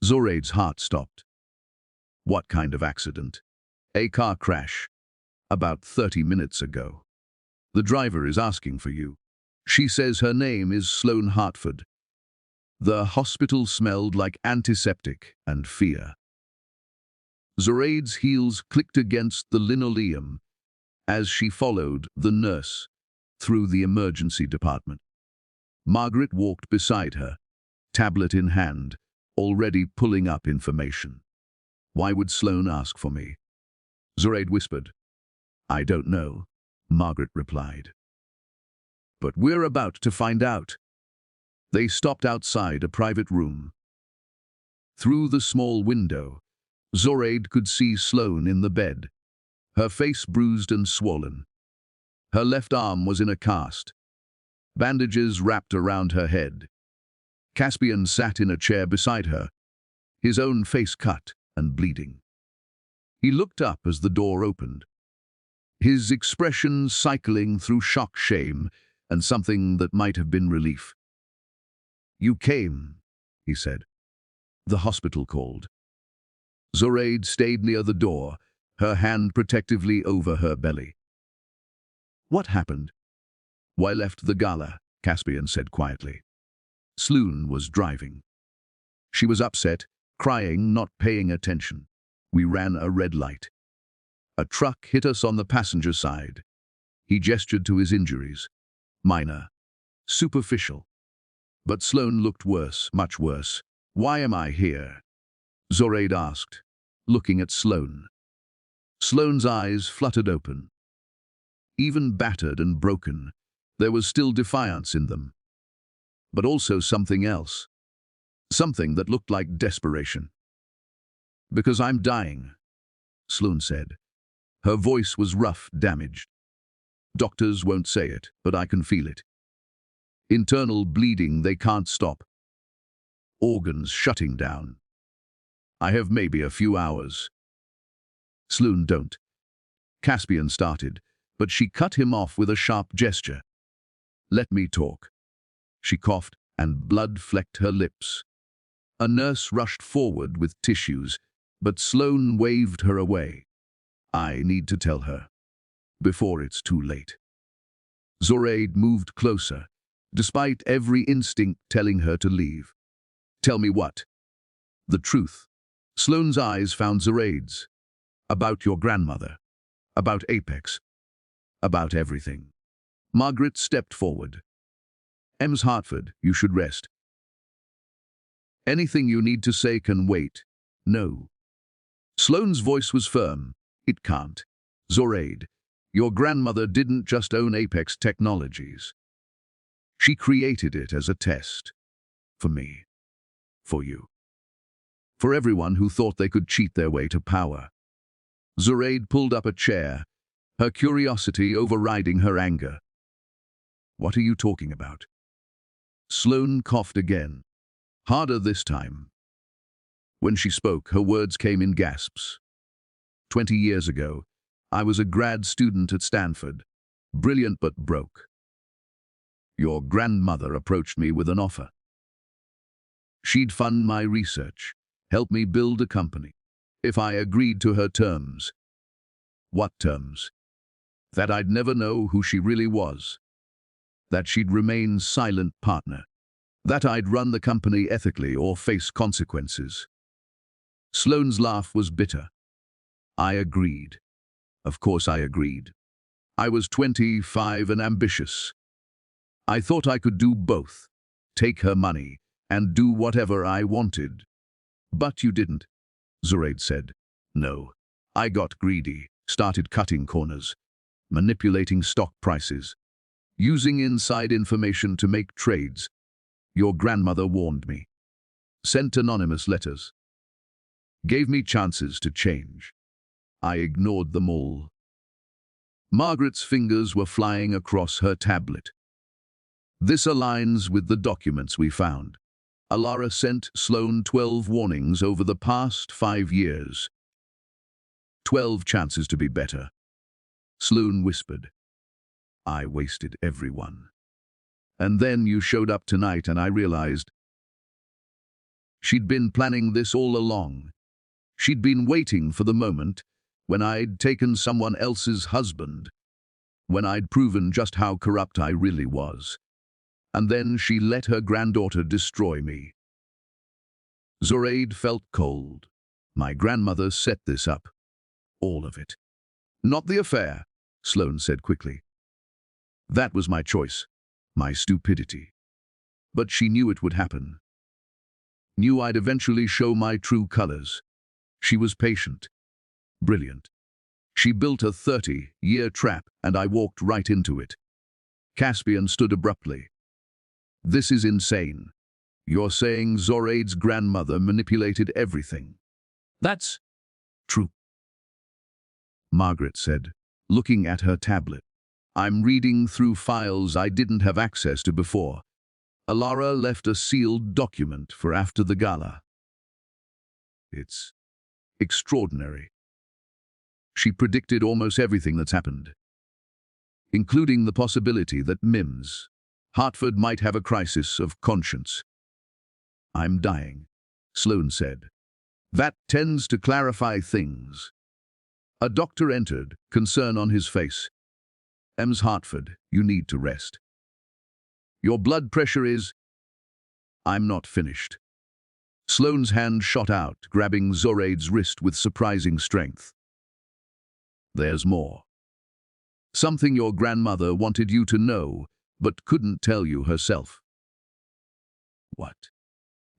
Zoraide's heart stopped. What kind of accident? A car crash. About 30 minutes ago. The driver is asking for you. She says her name is Sloane Hartford. The hospital smelled like antiseptic and fear. Zoraide's heels clicked against the linoleum as she followed the nurse through the emergency department. Margaret walked beside her, tablet in hand, already pulling up information. Why would Sloane ask for me? Zoraide whispered. I don't know, Margaret replied. But we're about to find out. They stopped outside a private room. Through the small window, Zoraide could see Sloane in the bed, her face bruised and swollen. Her left arm was in a cast, bandages wrapped around her head. Caspian sat in a chair beside her, his own face cut and bleeding. He looked up as the door opened, his expression cycling through shock, shame, and something that might have been relief. You came, he said. The hospital called. Zoraide stayed near the door, her hand protectively over her belly. What happened? Why left the gala, Caspian said quietly. Sloane was driving. She was upset, crying, not paying attention. We ran a red light. A truck hit us on the passenger side. He gestured to his injuries. Minor. Superficial. But Sloane looked worse, much worse. Why am I here? Zoraide asked, looking at Sloane. Sloane's eyes fluttered open. Even battered and broken, there was still defiance in them. But also something else. Something that looked like desperation. Because I'm dying, Sloane said. Her voice was rough, damaged. Doctors won't say it, but I can feel it. Internal bleeding they can't stop. Organs shutting down. I have maybe a few hours. Sloane, don't. Caspian started, but she cut him off with a sharp gesture. Let me talk. She coughed, and blood flecked her lips. A nurse rushed forward with tissues, but Sloane waved her away. I need to tell her, before it's too late. Zoraide moved closer, despite every instinct telling her to leave. Tell me what? The truth. Sloane's eyes found Zoraide's. About your grandmother. About Apex. About everything. Margaret stepped forward. Ms. Hartford, you should rest. Anything you need to say can wait. No. Sloane's voice was firm. It can't. Zoraide, your grandmother didn't just own Apex Technologies. She created it as a test. For me. For you. For everyone who thought they could cheat their way to power. Zoraide pulled up a chair, her curiosity overriding her anger. What are you talking about? Sloane coughed again, harder this time. When she spoke, her words came in gasps. 20 years ago, I was a grad student at Stanford, brilliant but broke. Your grandmother approached me with an offer. She'd fund my research, help me build a company, if I agreed to her terms. What terms? That I'd never know who she really was. That she'd remain silent partner. That I'd run the company ethically or face consequences. Sloane's laugh was bitter. I agreed. Of course I agreed. I was 25 and ambitious. I thought I could do both, take her money and do whatever I wanted. But you didn't, Zoraide said. No, I got greedy, started cutting corners, manipulating stock prices, using inside information to make trades. Your grandmother warned me, sent anonymous letters, gave me chances to change. I ignored them all. Margaret's fingers were flying across her tablet. This aligns with the documents we found. Alara sent Sloane 12 warnings over the past 5 years. 12 chances to be better. Sloane whispered. I wasted everyone. And then you showed up tonight and I realized she'd been planning this all along. She'd been waiting for the moment when I'd taken someone else's husband, when I'd proven just how corrupt I really was. And then she let her granddaughter destroy me. Zoraide felt cold. My grandmother set this up. All of it. Not the affair, Sloane said quickly. That was my choice, my stupidity. But she knew it would happen. Knew I'd eventually show my true colors. She was patient, brilliant. She built a 30-year trap and I walked right into it. Caspian stood abruptly. This is insane. You're saying Zoraide's grandmother manipulated everything. That's true, Margaret said, looking at her tablet. I'm reading through files I didn't have access to before. Elara left a sealed document for after the gala. It's extraordinary. She predicted almost everything that's happened, including the possibility that Mims, Hartford might have a crisis of conscience. I'm dying, Sloane said. That tends to clarify things. A doctor entered, concern on his face. Ms. Hartford, you need to rest. Your blood pressure is... I'm not finished. Sloane's hand shot out, grabbing Zoraide's wrist with surprising strength. There's more. Something your grandmother wanted you to know, but couldn't tell you herself. What?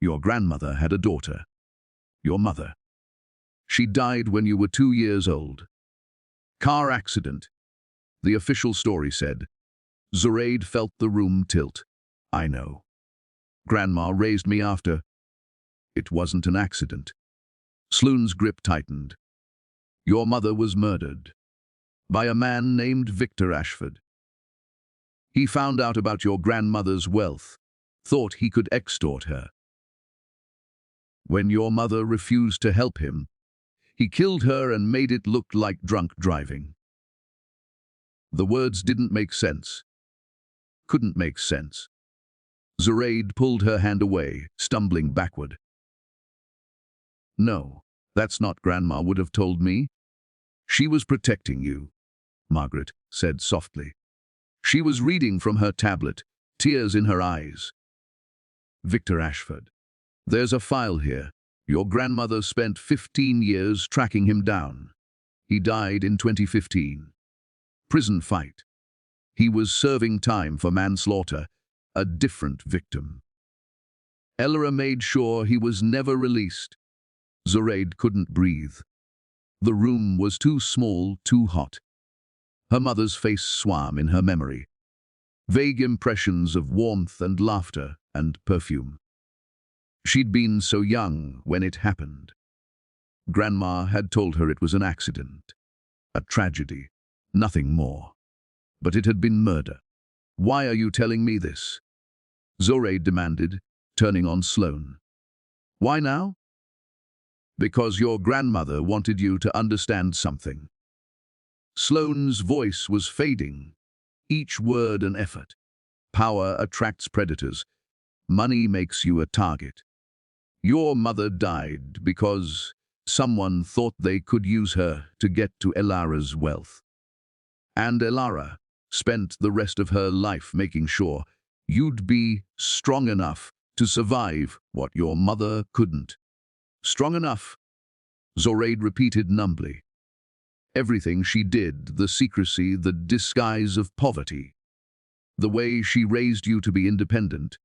Your grandmother had a daughter. Your mother. She died when you were 2 years old. Car accident, the official story said. Zoraide felt the room tilt. I know. Grandma raised me after. It wasn't an accident. Sloane's grip tightened. Your mother was murdered by a man named Victor Ashford. He found out about your grandmother's wealth, thought he could extort her. When your mother refused to help him, he killed her and made it look like drunk driving. The words didn't make sense. Couldn't make sense. Zoraide pulled her hand away, stumbling backward. No, that's not Grandma would have told me. She was protecting you, Margaret said softly. She was reading from her tablet, tears in her eyes. Victor Ashford. There's a file here. Your grandmother spent 15 years tracking him down. He died in 2015. Prison fight. He was serving time for manslaughter, a different victim. Elara made sure he was never released. Zoraide couldn't breathe. The room was too small, too hot. Her mother's face swam in her memory. Vague impressions of warmth and laughter and perfume. She'd been so young when it happened. Grandma had told her it was an accident, a tragedy, nothing more. But it had been murder. Why are you telling me this? Zoraide demanded, turning on Sloane. Why now? Because your grandmother wanted you to understand something. Sloane's voice was fading, each word an effort. Power attracts predators. Money makes you a target. Your mother died because someone thought they could use her to get to Elara's wealth. And Elara spent the rest of her life making sure you'd be strong enough to survive what your mother couldn't. Strong enough, Zoraide repeated numbly. Everything she did, the secrecy, the disguise of poverty, the way she raised you to be independent,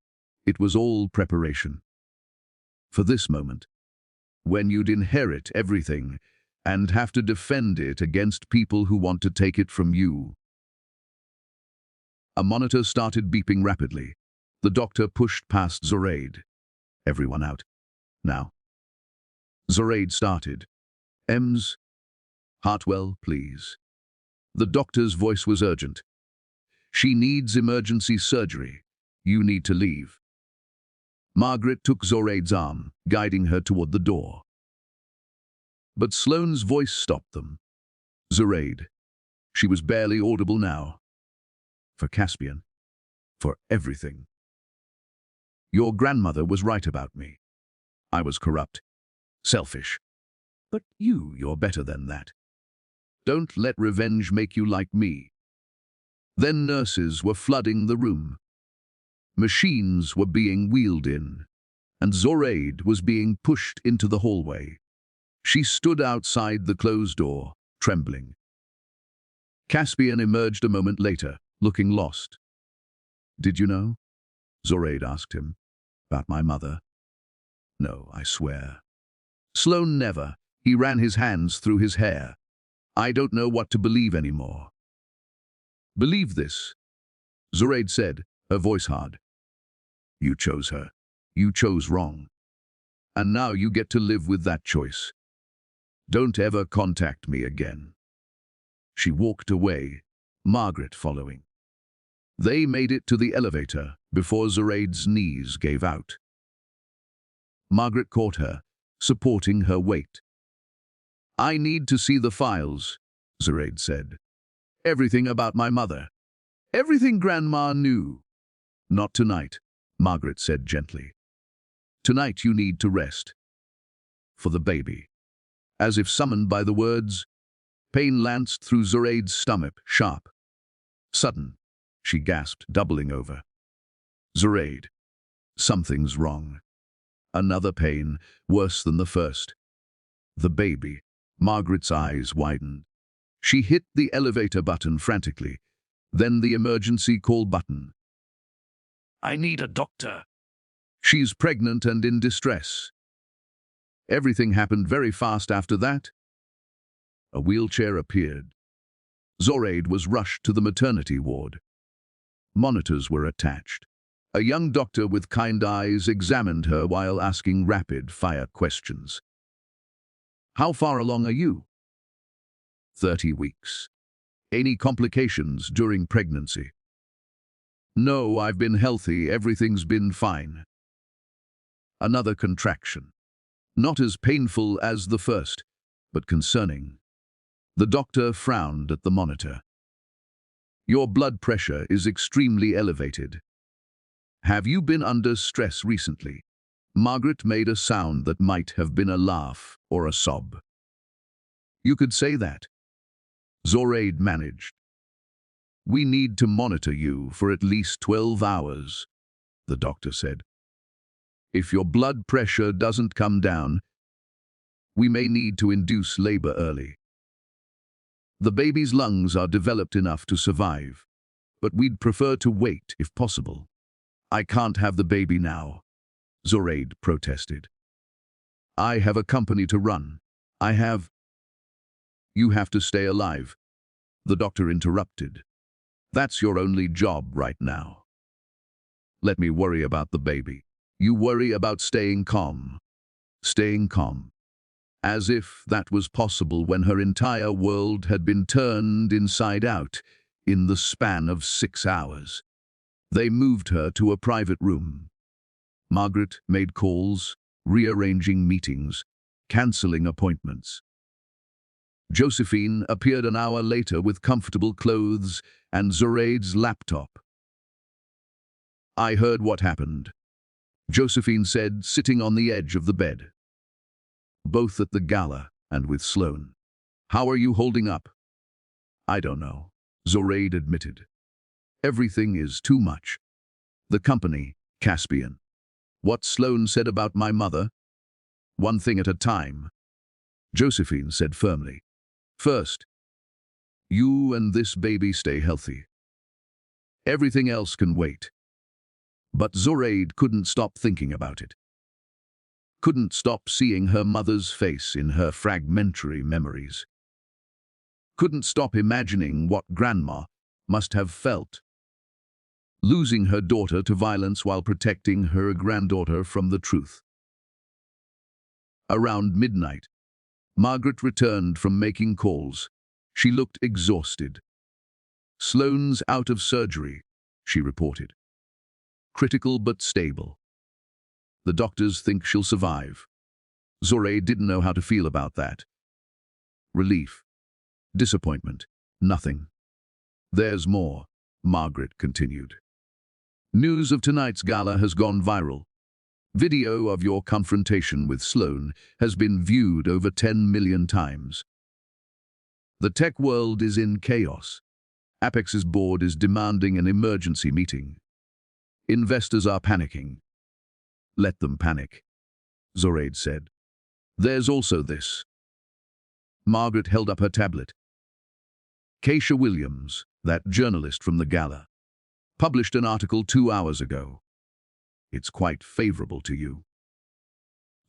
it was all preparation. For this moment, when you'd inherit everything and have to defend it against people who want to take it from you. A monitor started beeping rapidly. The doctor pushed past Zoraide. Everyone out. Now. Zoraide started. Ms. Hartwell, please. The doctor's voice was urgent. She needs emergency surgery. You need to leave. Margaret took Zoraide's arm, guiding her toward the door. But Sloane's voice stopped them. Zoraide. She was barely audible now. For Caspian. For everything. Your grandmother was right about me. I was corrupt. Selfish. But you're better than that. Don't let revenge make you like me. Then nurses were flooding the room. Machines were being wheeled in, and Zoraide was being pushed into the hallway. She stood outside the closed door, trembling. Caspian emerged a moment later, looking lost. Did you know? Zoraide asked him. About my mother? No, I swear. Sloane never. He ran his hands through his hair. I don't know what to believe anymore. Believe this, Zoraide said, her voice hard. You chose her. You chose wrong. And now you get to live with that choice. Don't ever contact me again. She walked away, Margaret following. They made it to the elevator before Zoraide's knees gave out. Margaret caught her, supporting her weight. I need to see the files, Zoraide said. Everything about my mother. Everything Grandma knew. Not tonight, Margaret said gently. Tonight you need to rest. For the baby. As if summoned by the words, pain lanced through Zoraide's stomach, sharp. Sudden, she gasped, doubling over. Zoraide, something's wrong. Another pain, worse than the first. The baby. Margaret's eyes widened. She hit the elevator button frantically, then the emergency call button. I need a doctor. She's pregnant and in distress. Everything happened very fast after that. A wheelchair appeared. Zoraide was rushed to the maternity ward. Monitors were attached. A young doctor with kind eyes examined her while asking rapid-fire questions. How far along are you? 30 weeks. Any complications during pregnancy? No, I've been healthy, everything's been fine. Another contraction. Not as painful as the first, but concerning. The doctor frowned at the monitor. Your blood pressure is extremely elevated. Have you been under stress recently? Margaret made a sound that might have been a laugh or a sob. You could say that. Zoraide managed. We need to monitor you for at least 12 hours, the doctor said. If your blood pressure doesn't come down, we may need to induce labor early. The baby's lungs are developed enough to survive, but we'd prefer to wait if possible. I can't have the baby now, Zoraide protested. I have a company to run. You have to stay alive, the doctor interrupted. That's your only job right now. Let me worry about the baby. You worry about staying calm. Staying calm. As if that was possible when her entire world had been turned inside out in the span of 6 hours. They moved her to a private room. Margaret made calls, rearranging meetings, cancelling appointments. Josephine appeared an hour later with comfortable clothes and Zoraide's laptop. I heard what happened, Josephine said, sitting on the edge of the bed. Both at the gala and with Sloane. How are you holding up? I don't know, Zoraide admitted. Everything is too much. The company, Caspian. What Sloane said about my mother? One thing at a time, Josephine said firmly. First, you and this baby stay healthy. Everything else can wait. But Zoraide couldn't stop thinking about it. Couldn't stop seeing her mother's face in her fragmentary memories. Couldn't stop imagining what Grandma must have felt. Losing her daughter to violence while protecting her granddaughter from the truth. Around midnight, Margaret returned from making calls. She looked exhausted. Sloane's out of surgery, she reported. Critical but stable. The doctors think she'll survive. Zoraide didn't know how to feel about that. Relief. Disappointment. Nothing. There's more, Margaret continued. News of tonight's gala has gone viral. Video of your confrontation with Sloane has been viewed over 10 million times. The tech world is in chaos. Apex's board is demanding an emergency meeting. Investors are panicking. Let them panic, Zoraide said. There's also this. Margaret held up her tablet. Keisha Williams, that journalist from the gala, published an article 2 hours ago. It's quite favorable to you.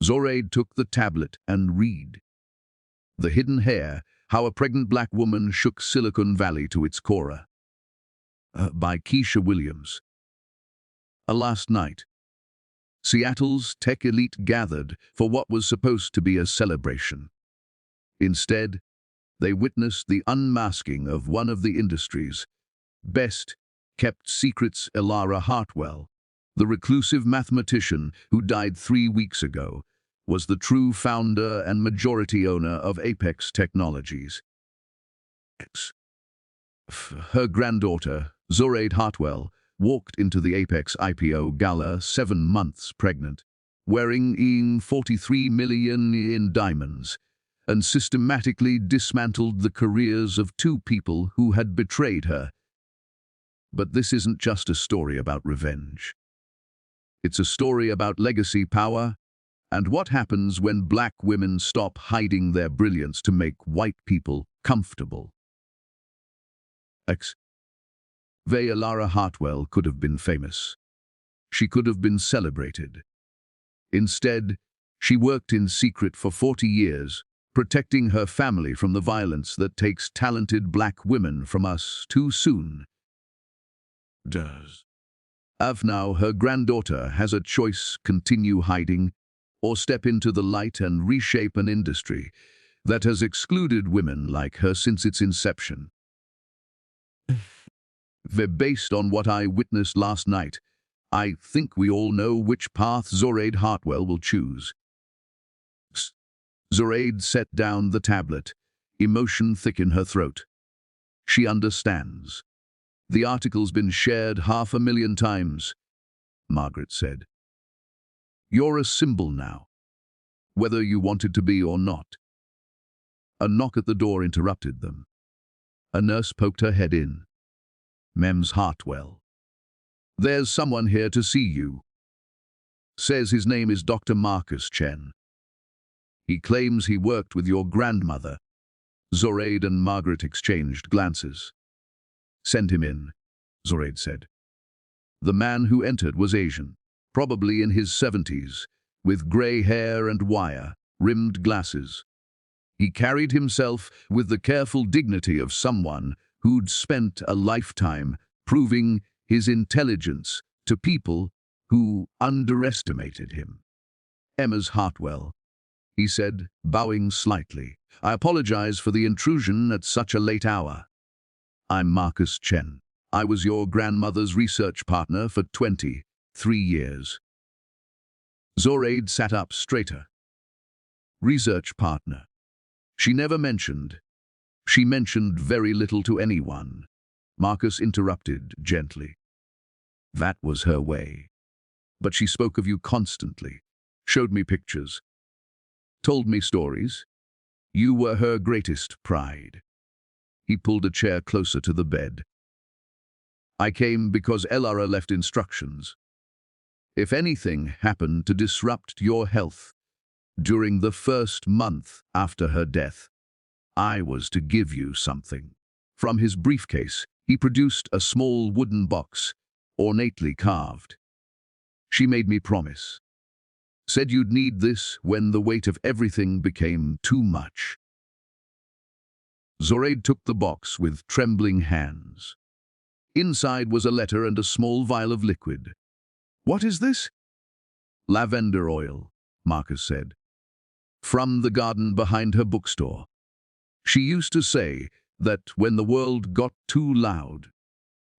Zoraide took the tablet and read. The Hidden Hair, How a Pregnant Black Woman Shook Silicon Valley to Its Core. By Keisha Williams. Last night, Seattle's tech elite gathered for what was supposed to be a celebration. Instead, they witnessed the unmasking of one of the industry's best-kept secrets. Elara Hartwell, the reclusive mathematician who died 3 weeks ago, was the true founder and majority owner of Apex Technologies. Her granddaughter, Zoraide Hartwell, walked into the Apex IPO gala 7 months pregnant, wearing 43 million in diamonds, and systematically dismantled the careers of 2 people who had betrayed her. But this isn't just a story about revenge. It's a story about legacy, power, and what happens when black women stop hiding their brilliance to make white people comfortable. Elara Hartwell could have been famous. She could have been celebrated. Instead, she worked in secret for 40 years, protecting her family from the violence that takes talented black women from us too soon. Now her granddaughter has a choice: continue hiding or step into the light and reshape an industry that has excluded women like her since its inception. Based on what I witnessed last night, I think we all know which path Zoraide Hartwell will choose. Zoraide set down the tablet, emotion thick in her throat. She understands. The article's been shared 500,000 times, Margaret said. You're a symbol now, whether you wanted to be or not. A knock at the door interrupted them. A nurse poked her head in. Mems Hartwell. There's someone here to see you. Says his name is Dr. Marcus Chen. He claims he worked with your grandmother. Zoraide and Margaret exchanged glances. Send him in, Zoraide said. The man who entered was Asian, probably in his 70s, with grey hair and wire-rimmed glasses. He carried himself with the careful dignity of someone who'd spent a lifetime proving his intelligence to people who underestimated him. Emma's Hartwell, he said, bowing slightly. I apologize for the intrusion at such a late hour. I'm Marcus Chen. I was your grandmother's research partner for 23 years. Zoraide sat up straighter. Research partner. She never mentioned. She mentioned very little to anyone. Marcus interrupted gently. That was her way. But she spoke of you constantly, showed me pictures, told me stories. You were her greatest pride. He pulled a chair closer to the bed. I came because Elara left instructions. If anything happened to disrupt your health during the first month after her death, I was to give you something. From his briefcase, he produced a small wooden box, ornately carved. She made me promise. Said you'd need this when the weight of everything became too much. Zoraide took the box with trembling hands. Inside was a letter and a small vial of liquid. What is this? Lavender oil, Marcus said. From the garden behind her bookstore. She used to say that when the world got too loud,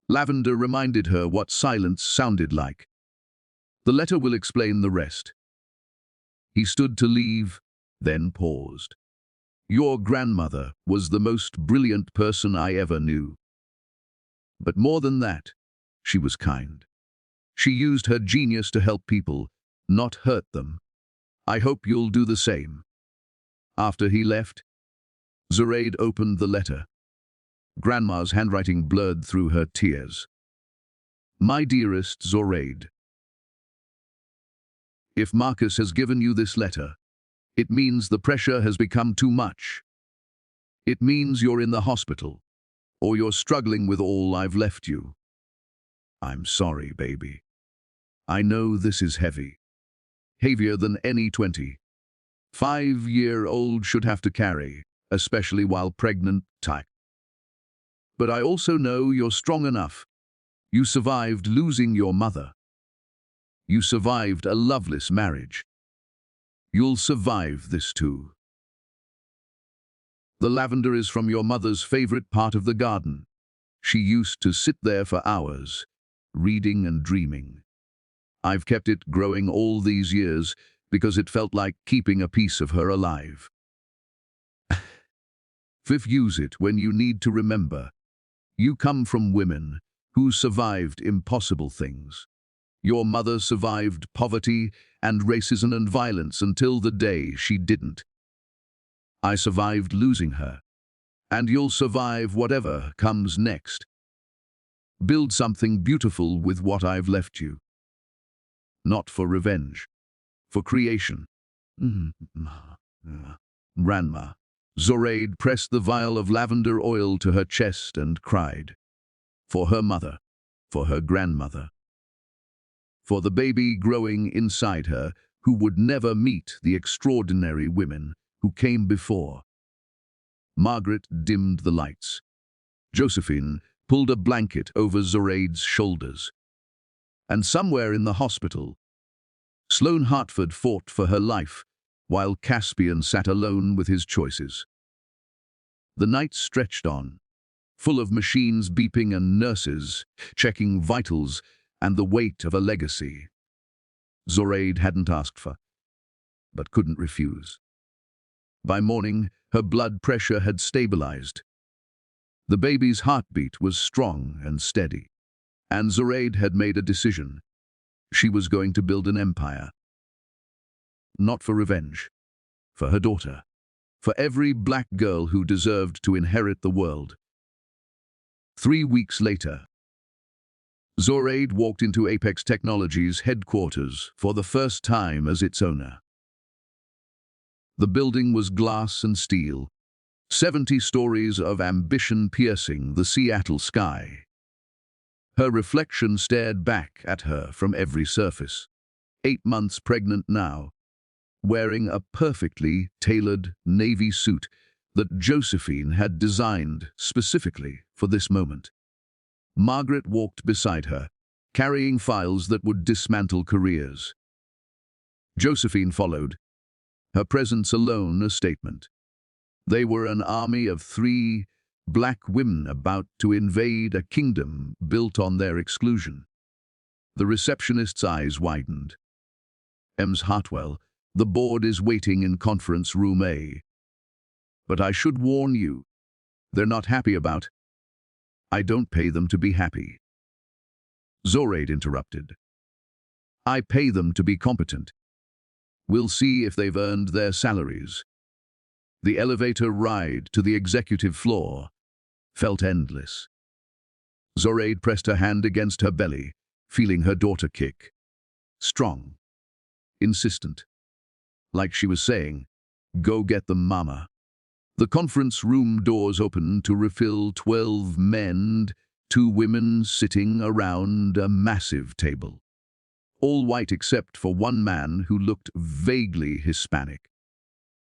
lavender reminded her what silence sounded like. The letter will explain the rest. He stood to leave, then paused. Your grandmother was the most brilliant person I ever knew. But more than that, she was kind. She used her genius to help people, not hurt them. I hope you'll do the same." After he left, Zoraide opened the letter. Grandma's handwriting blurred through her tears. "My dearest Zoraide, if Marcus has given you this letter, it means the pressure has become too much. It means you're in the hospital, or you're struggling with all I've left you. I'm sorry, baby. I know this is heavy. Heavier than any 25-year-old should have to carry, especially while pregnant. But I also know you're strong enough. You survived losing your mother. You survived a loveless marriage. You'll survive this too. The lavender is from your mother's favorite part of the garden. She used to sit there for hours, reading and dreaming. I've kept it growing all these years because it felt like keeping a piece of her alive. Fifth, use it when you need to remember. You come from women who survived impossible things. Your mother survived poverty and racism and violence until the day she didn't. I survived losing her, and you'll survive whatever comes next. Build something beautiful with what I've left you. Not for revenge, for creation." Grandma. Zoraide pressed the vial of lavender oil to her chest and cried. For her mother, for her grandmother. For the baby growing inside her who would never meet the extraordinary women who came before. Margaret dimmed the lights. Josephine pulled a blanket over Zoraide's shoulders. And somewhere in the hospital, Sloane Hartford fought for her life, while Caspian sat alone with his choices. The night stretched on, full of machines beeping and nurses checking vitals and the weight of a legacy. Zoraide hadn't asked for, but couldn't refuse. By morning, her blood pressure had stabilized. The baby's heartbeat was strong and steady, and Zoraide had made a decision. She was going to build an empire. Not for revenge, for her daughter, for every black girl who deserved to inherit the world. 3 weeks later, Zoraide walked into Apex Technologies' headquarters for the first time as its owner. The building was glass and steel, 70 stories of ambition piercing the Seattle sky. Her reflection stared back at her from every surface. 8 months pregnant now, wearing a perfectly tailored navy suit that Josephine had designed specifically for this moment. Margaret walked beside her, carrying files that would dismantle careers. Josephine followed, her presence alone a statement. They were an army of 3 black women about to invade a kingdom built on their exclusion. The receptionist's eyes widened. "Ms. Hartwell, the board is waiting in conference room A. But I should warn you, they're not happy about. I don't pay them to be happy." Zoraide interrupted. "I pay them to be competent. We'll see if they've earned their salaries." The elevator ride to the executive floor felt endless. Zoraide pressed her hand against her belly, feeling her daughter kick. Strong, insistent, like she was saying, "Go get them, mama." The conference room doors opened to reveal 12 men and 2 women sitting around a massive table. All white except for one man who looked vaguely Hispanic.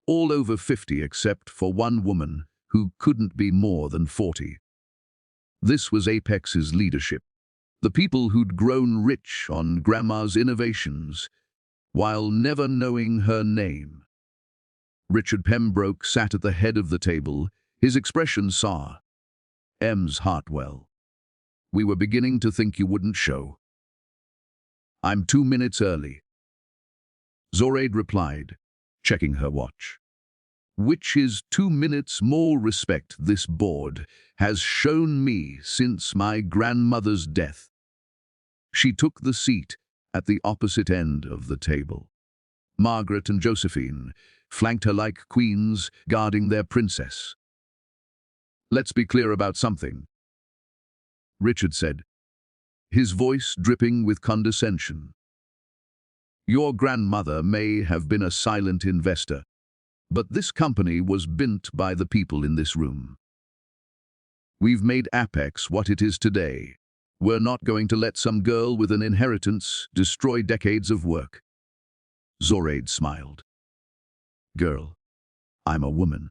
All over 50 except for one woman who couldn't be more than 40. This was Apex's leadership, the people who'd grown rich on Grandma's innovations, while never knowing her name. Richard Pembroke sat at the head of the table, his expression sour. "Ms. Hartwell, we were beginning to think you wouldn't show." "I'm 2 minutes early," Zoraide replied, checking her watch. which is 2 minutes more respect this board has shown me since my grandmother's death. She took the seat at the opposite end of the table. Margaret and Josephine flanked her like queens guarding their princess. "Let's be clear about something," Richard said, his voice dripping with condescension. "Your grandmother may have been a silent investor, but this company was built by the people in this room. We've made Apex what it is today. We're not going to let some girl with an inheritance destroy decades of work." Zoraide smiled. "Girl, I'm a woman.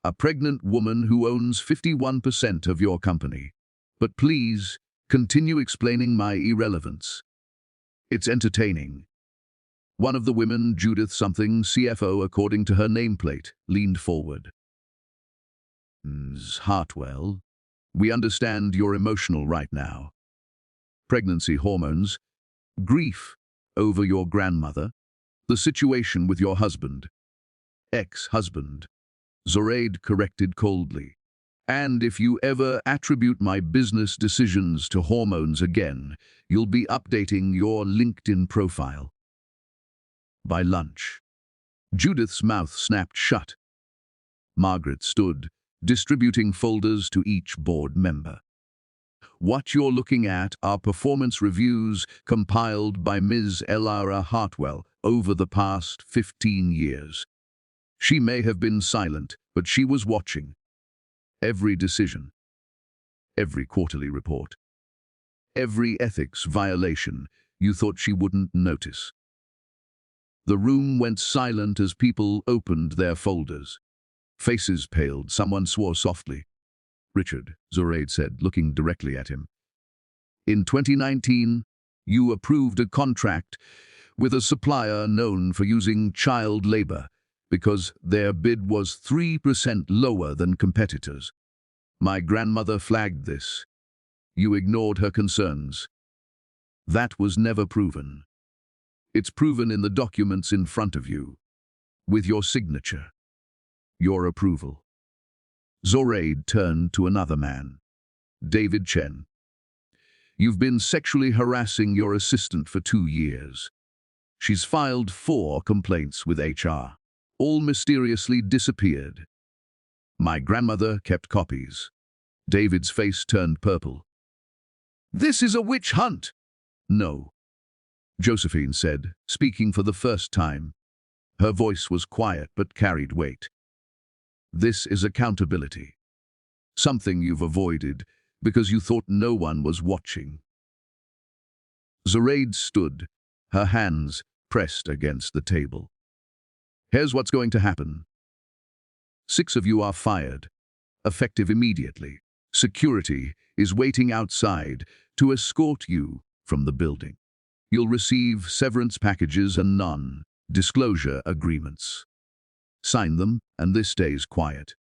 A pregnant woman who owns 51% of your company. But please, continue explaining my irrelevance. It's entertaining." One of the women, Judith something, CFO according to her nameplate, leaned forward. "Ms. Hartwell, we understand you're emotional right now. Pregnancy hormones, grief over your grandmother, the situation with your husband, ex-husband," Zoraide corrected coldly. "And if you ever attribute my business decisions to hormones again, you'll be updating your LinkedIn profile." By lunch, Judith's mouth snapped shut. Margaret stood, distributing folders to each board member. "What you're looking at are performance reviews compiled by Ms. Elara Hartwell over the past 15 years. She may have been silent, but she was watching. Every decision, every quarterly report, every ethics violation you thought she wouldn't notice." The room went silent as people opened their folders. Faces paled, someone swore softly. "Richard," Zoraide said, looking directly at him. "In 2019, you approved a contract with a supplier known for using child labor because their bid was 3% lower than competitors. My grandmother flagged this. You ignored her concerns. That was never proven. It's proven in the documents in front of you, with your signature, your approval." Zoraide turned to another man, David Chen. "You've been sexually harassing your assistant for 2 years. She's filed 4 complaints with HR. All mysteriously disappeared. My grandmother kept copies." David's face turned purple. "This is a witch hunt." "No," Josephine said, speaking for the first time. Her voice was quiet but carried weight. "This is accountability. Something you've avoided because you thought no one was watching." Zoraide stood, her hands pressed against the table. "Here's what's going to happen. 6 of you are fired, effective immediately. Security is waiting outside to escort you from the building. You'll receive severance packages and non-disclosure agreements. Sign them, and this stays quiet.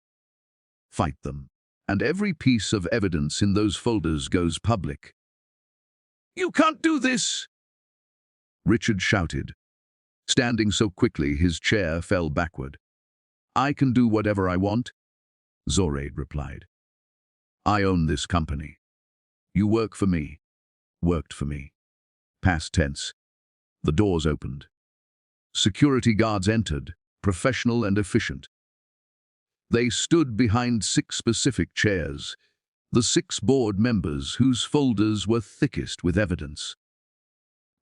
Fight them, and every piece of evidence in those folders goes public." "You can't do this!" Richard shouted. Standing so quickly his chair fell backward. "I can do whatever I want," Zoraide replied. "I own this company. You work for me, worked for me." Past tense. The doors opened. Security guards entered, professional and efficient. They stood behind 6 specific chairs, the 6 board members whose folders were thickest with evidence.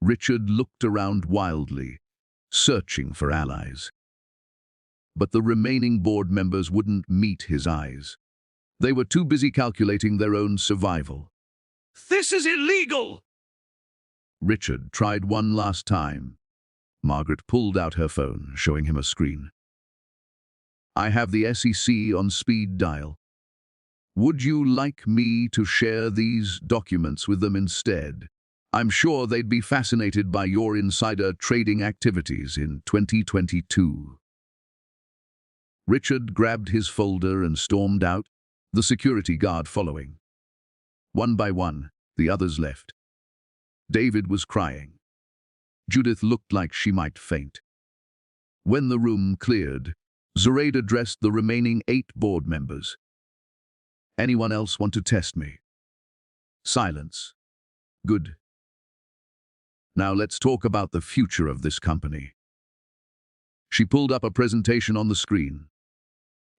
Richard looked around wildly, searching for allies. But the remaining board members wouldn't meet his eyes. They were too busy calculating their own survival. "This is illegal!" Richard tried one last time. Margaret pulled out her phone, showing him a screen. "I have the SEC on speed dial. Would you like me to share these documents with them instead? I'm sure they'd be fascinated by your insider trading activities in 2022. Richard grabbed his folder and stormed out, the security guard following. One by one, the others left. David was crying. Judith looked like she might faint. When the room cleared, Zoraide addressed the remaining 8 board members. Anyone else want to test me? Silence. Good. Now let's talk about the future of this company. She pulled up a presentation on the screen.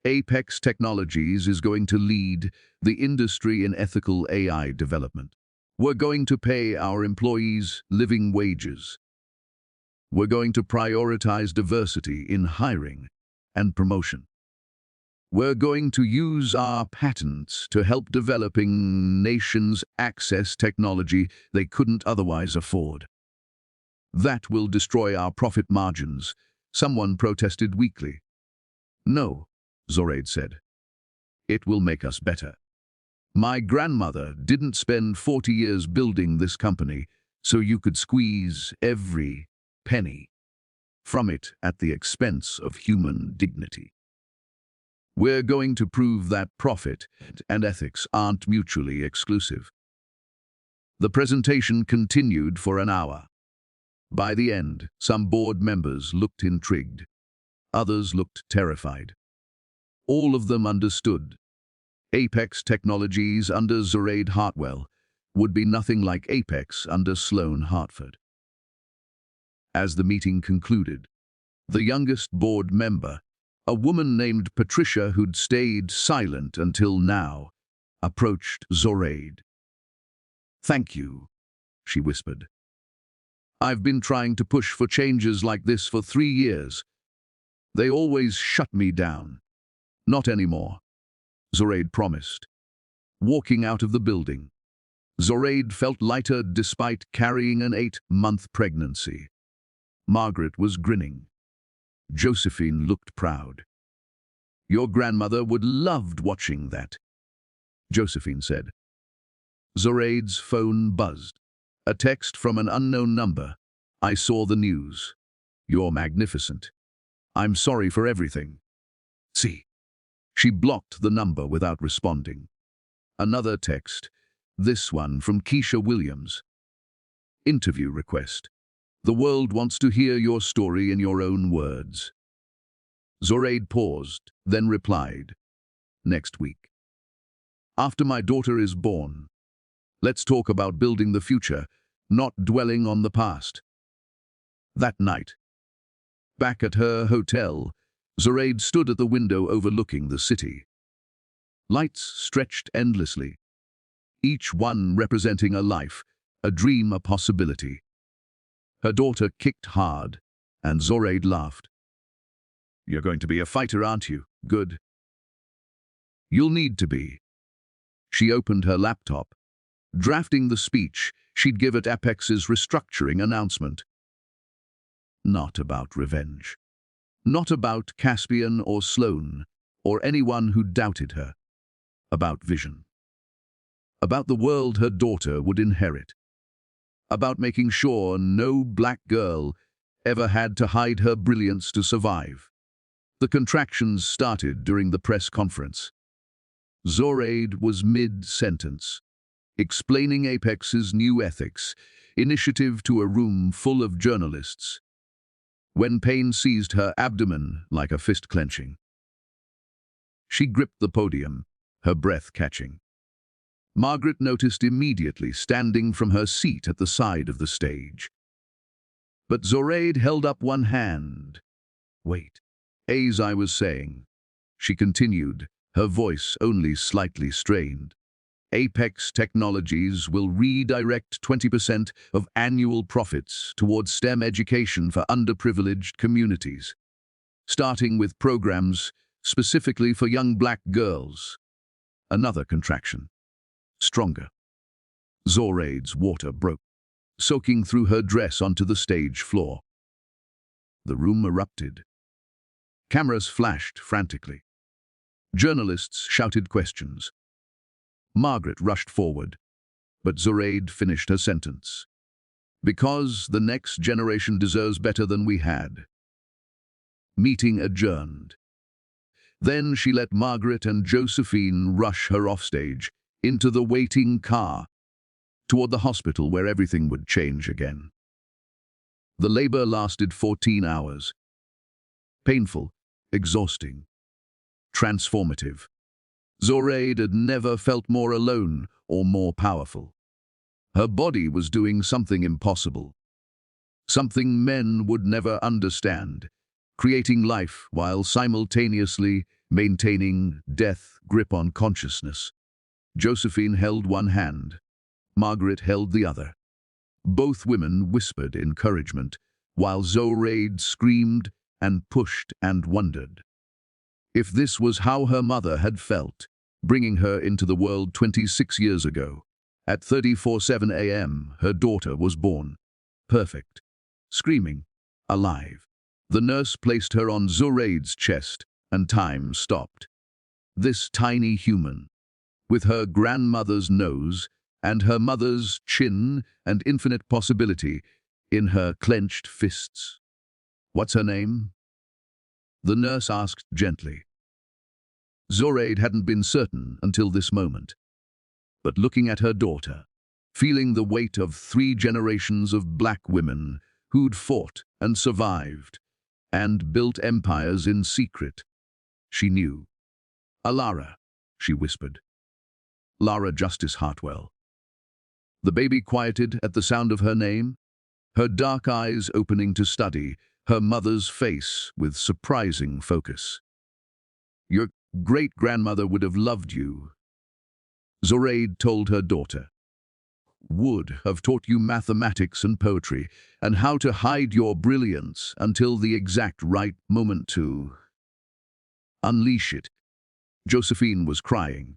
Apex Technologies is going to lead the industry in ethical AI development. We're going to pay our employees living wages. We're going to prioritize diversity in hiring and promotion. We're going to use our patents to help developing nations access technology they couldn't otherwise afford. That will destroy our profit margins, someone protested weakly. No, Zoraide said. It will make us better. My grandmother didn't spend 40 years building this company so you could squeeze every penny from it at the expense of human dignity. We're going to prove that profit and ethics aren't mutually exclusive. The presentation continued for an hour. By the end, some board members looked intrigued. Others looked terrified. All of them understood. Apex Technologies under Zoraide Hartwell would be nothing like Apex under Sloan Hartford. As the meeting concluded, the youngest board member, a woman named Patricia who'd stayed silent until now, approached Zoraide. "Thank you," she whispered. "I've been trying to push for changes like this for 3 years. They always shut me down." "Not anymore," Zoraide promised. Walking out of the building, Zoraide felt lighter despite carrying an 8-month pregnancy. Margaret was grinning. Josephine looked proud. "Your grandmother would loved watching that," Josephine said. Zoraide's phone buzzed. A text from an unknown number. "I saw the news. You're magnificent. I'm sorry for everything. See." She blocked the number without responding. Another text, this one from Keisha Williams. "Interview request. The world wants to hear your story in your own words." Zoraide paused, then replied, "Next week. After my daughter is born. Let's talk about building the future, not dwelling on the past." That night, back at her hotel, Zoraide stood at the window overlooking the city. Lights stretched endlessly, each one representing a life, a dream, a possibility. Her daughter kicked hard, and Zoraide laughed. "You're going to be a fighter, aren't you? Good. You'll need to be." She opened her laptop, drafting the speech she'd give at Apex's restructuring announcement. Not about revenge. Not about Caspian or Sloan, or anyone who doubted her. About vision. About the world her daughter would inherit. About making sure no black girl ever had to hide her brilliance to survive. The contractions started during the press conference. Zoraide was mid-sentence, explaining Apex's new ethics initiative to a room full of journalists, when pain seized her abdomen like a fist clenching. She gripped the podium, her breath catching. Margaret noticed immediately, standing from her seat at the side of the stage. But Zoraide held up one hand. "Wait. As I was saying," she continued, her voice only slightly strained, "Apex Technologies will redirect 20% of annual profits towards STEM education for underprivileged communities, starting with programs specifically for young black girls." Another contraction. Stronger. Zoraide's water broke, soaking through her dress onto the stage floor. The room erupted. Cameras flashed frantically. Journalists shouted questions. Margaret rushed forward, but Zoraide finished her sentence. "Because the next generation deserves better than we had." Meeting adjourned. Then she let Margaret and Josephine rush her offstage, into the waiting car, toward the hospital where everything would change again. The labor lasted 14 hours. Painful, exhausting, transformative. Zoraide had never felt more alone or more powerful. Her body was doing something impossible, something men would never understand, creating life while simultaneously maintaining death grip on consciousness. Josephine held one hand. Margaret held the other. Both women whispered encouragement, while Zoraide screamed and pushed and wondered. If this was how her mother had felt, bringing her into the world 26 years ago, at 3:47 a.m., her daughter was born. Perfect. Screaming. Alive. The nurse placed her on Zoraide's chest, and time stopped. This tiny human, with her grandmother's nose and her mother's chin and infinite possibility in her clenched fists. "What's her name?" the nurse asked gently. Zoraide hadn't been certain until this moment. But looking at her daughter, feeling the weight of 3 generations of black women who'd fought and survived and built empires in secret, she knew. "Alara," she whispered. "Lara Justice Hartwell." The baby quieted at the sound of her name, her dark eyes opening to study her mother's face with surprising focus. "Your great-grandmother would have loved you," Zoraide told her daughter. "Would have taught you mathematics and poetry, and how to hide your brilliance until the exact right moment to unleash it." Josephine was crying.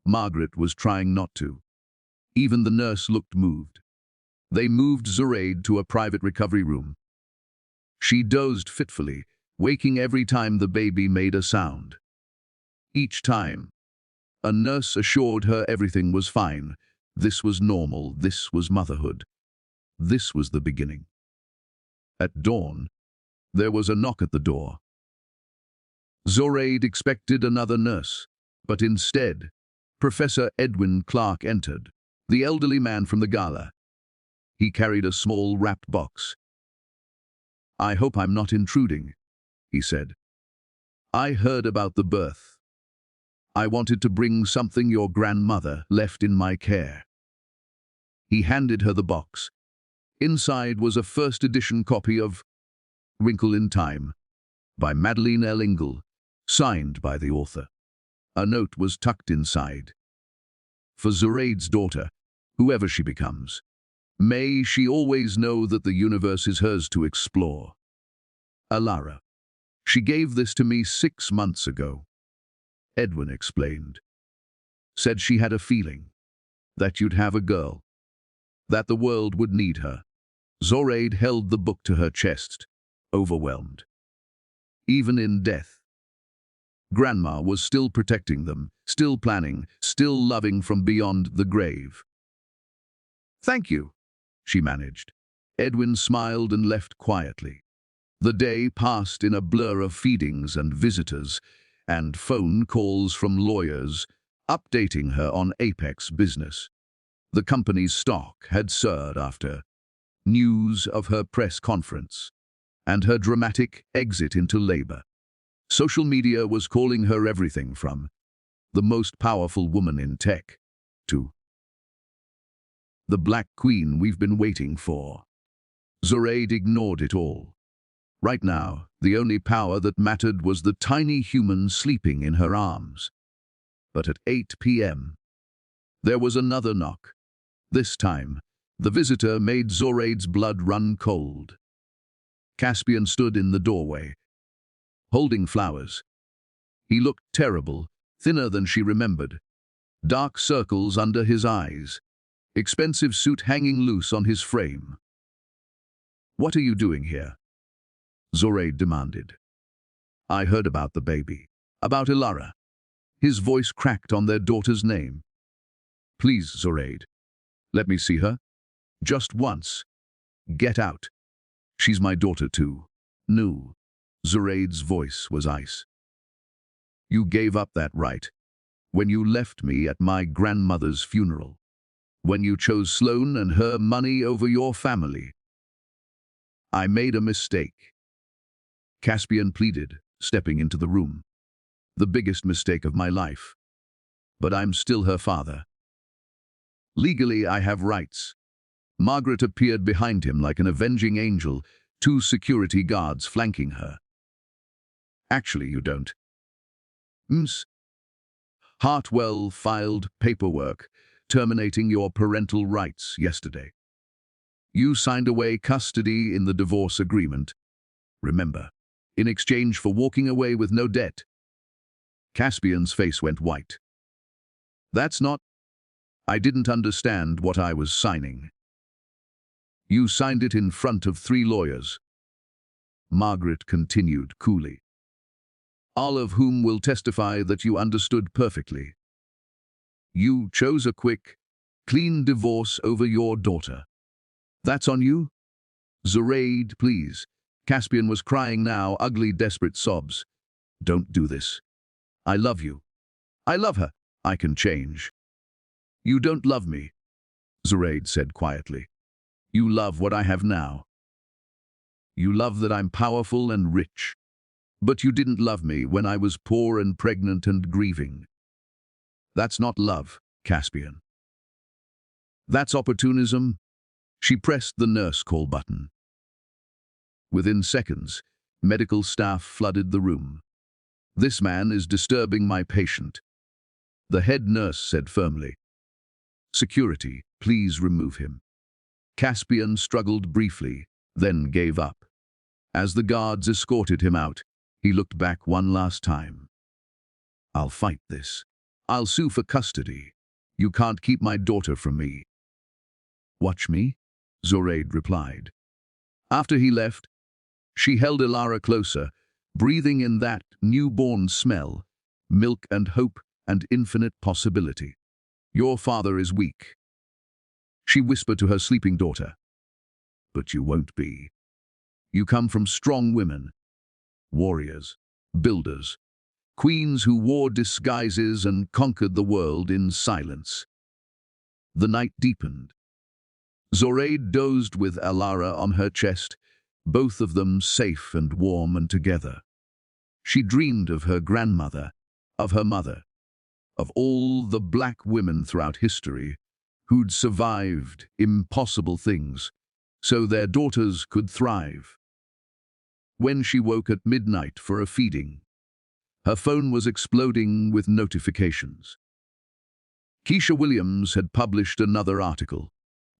Margaret was trying not to. Even the nurse looked moved. They moved Zoraide to a private recovery room. She dozed fitfully, waking every time the baby made a sound. Each time, a nurse assured her everything was fine. This was normal, this was motherhood. This was the beginning. At dawn, there was a knock at the door. Zoraide expected another nurse, but instead, Professor Edwin Clark entered, the elderly man from the gala. He carried a small wrapped box. "I hope I'm not intruding," he said. "I heard about the birth. I wanted to bring something your grandmother left in my care." He handed her the box. Inside was a first-edition copy of Wrinkle in Time by Madeleine L. Ingle, signed by the author. A note was tucked inside. "For Zoraide's daughter, whoever she becomes, may she always know that the universe is hers to explore. Alara. She gave this to me 6 months ago." Edwin explained. "Said she had a feeling that you'd have a girl, that the world would need her." Zoraide held the book to her chest, overwhelmed. Even in death, Grandma was still protecting them, still planning, still loving from beyond the grave. "Thank you," she managed. Edwin smiled and left quietly. The day passed in a blur of feedings and visitors, and phone calls from lawyers, updating her on Apex business. The company's stock had soared after news of her press conference and her dramatic exit into labor. Social media was calling her everything from the most powerful woman in tech to the Black Queen we've been waiting for. Zoraide ignored it all. Right now, the only power that mattered was the tiny human sleeping in her arms. But at 8 p.m., there was another knock. This time, the visitor made Zoraide's blood run cold. Caspian stood in the doorway, holding flowers. He looked terrible, thinner than she remembered. Dark circles under his eyes, expensive suit hanging loose on his frame. "What are you doing here?" Zoraide demanded. "I heard about the baby, about Alara." His voice cracked on their daughter's name. "Please, Zoraide, let me see her. Just once. Get out. She's my daughter too." "No." Zoraide's voice was ice. "You gave up that right when you left me at my grandmother's funeral, when you chose Sloane and her money over your family. I made a mistake." Caspian pleaded, stepping into the room. The biggest mistake of my life. But I'm still her father. Legally, I have rights. Margaret appeared behind him like an avenging angel, 2 security guards flanking her. Actually, you don't. Hartwell filed paperwork terminating your parental rights yesterday. You signed away custody in the divorce agreement. Remember, in exchange for walking away with no debt. Caspian's face went white. That's not... I didn't understand what I was signing. You signed it in front of 3 lawyers. Margaret continued coolly. All of whom will testify that you understood perfectly. You chose a quick, clean divorce over your daughter. That's on you? Zoraide, please. Caspian was crying now, ugly, desperate sobs. Don't do this. I love you. I love her. I can change. You don't love me, Zoraide said quietly. You love what I have now. You love that I'm powerful and rich. But you didn't love me when I was poor and pregnant and grieving. That's not love, Caspian. That's opportunism. She pressed the nurse call button. Within seconds, medical staff flooded the room. This man is disturbing my patient, the head nurse said firmly. Security, please remove him. Caspian struggled briefly, then gave up. As the guards escorted him out, he looked back one last time. I'll fight this. I'll sue for custody. You can't keep my daughter from me. Watch me, Zoraide replied. After he left, she held Ilara closer, breathing in that newborn smell, milk and hope and infinite possibility. Your father is weak, she whispered to her sleeping daughter. But you won't be. You come from strong women, warriors, builders, queens who wore disguises and conquered the world in silence. The night deepened. Zoraide dozed with Ilara on her chest, both of them safe and warm and together. She dreamed of her grandmother, of her mother, of all the black women throughout history who'd survived impossible things so their daughters could thrive. When she woke at midnight for a feeding, her phone was exploding with notifications. Keisha Williams had published another article,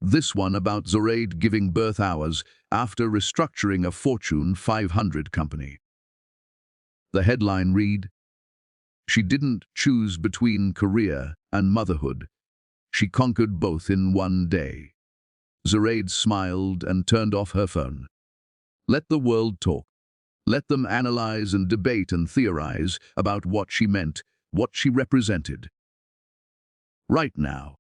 this one about Zoraide giving birth hours after restructuring a Fortune 500 company. The headline read, "She didn't choose between career and motherhood. She conquered both in one day." Zoraide smiled and turned off her phone. Let the world talk. Let them analyze and debate and theorize about what she meant, what she represented. Right now,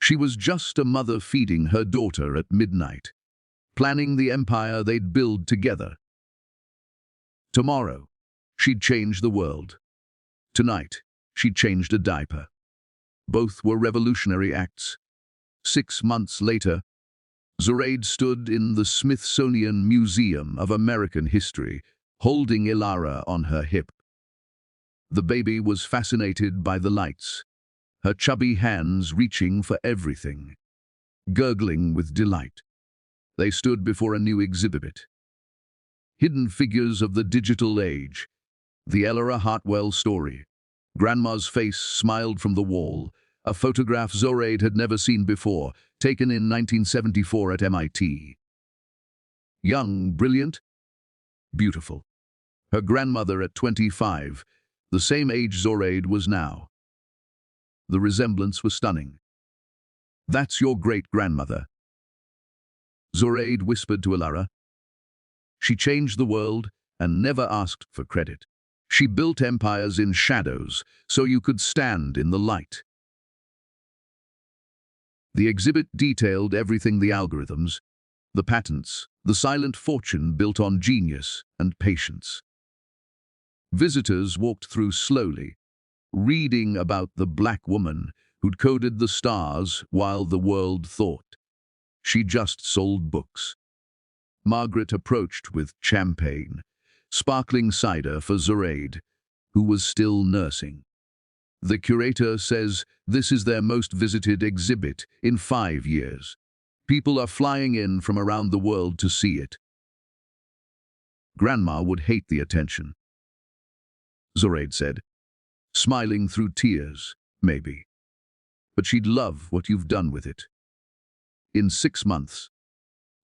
she was just a mother feeding her daughter at midnight, planning the empire they'd build together. Tomorrow, she'd change the world. Tonight, she'd changed a diaper. Both were revolutionary acts. 6 months later, Zoraide stood in the Smithsonian Museum of American History, holding Ilara on her hip. The baby was fascinated by the lights, her chubby hands reaching for everything, gurgling with delight. They stood before a new exhibit. Hidden Figures of the Digital Age, the Ilara Hartwell story. Grandma's face smiled from the wall, a photograph Zoraide had never seen before, taken in 1974 at MIT. Young, brilliant, beautiful. Her grandmother at 25, the same age Zoraide was now. The resemblance was stunning. That's your great-grandmother, Zoraide whispered to Ilara. She changed the world and never asked for credit. She built empires in shadows so you could stand in the light. The exhibit detailed everything: the algorithms, the patents, the silent fortune built on genius and patience. Visitors walked through slowly, reading about the black woman who'd coded the stars while the world thought she just sold books. Margaret approached with champagne, sparkling cider for Zoraide, who was still nursing. The curator says this is their most visited exhibit in 5 years. People are flying in from around the world to see it. Grandma would hate the attention, Zoraide said, smiling through tears, maybe. But she'd love what you've done with it. In 6 months,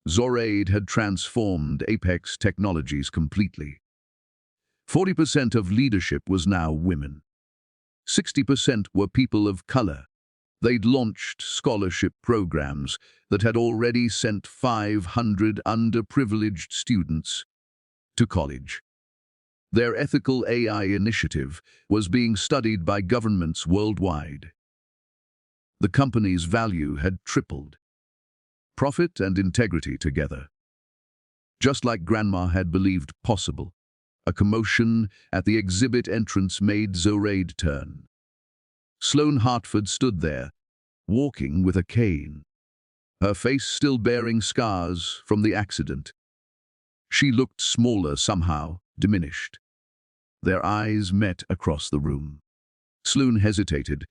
Zoraide had transformed Apex Technologies completely. 40% of leadership was now women. 60% were people of color. They'd launched scholarship programs that had already sent 500 underprivileged students to college. Their ethical AI initiative was being studied by governments worldwide. The company's value had tripled. Profit and integrity together. Just like Grandma had believed possible, a commotion at the exhibit entrance made Zoraide turn. Sloane Hartford stood there, walking with a cane, her face still bearing scars from the accident. She looked smaller somehow, diminished. Their eyes met across the room. Sloane hesitated,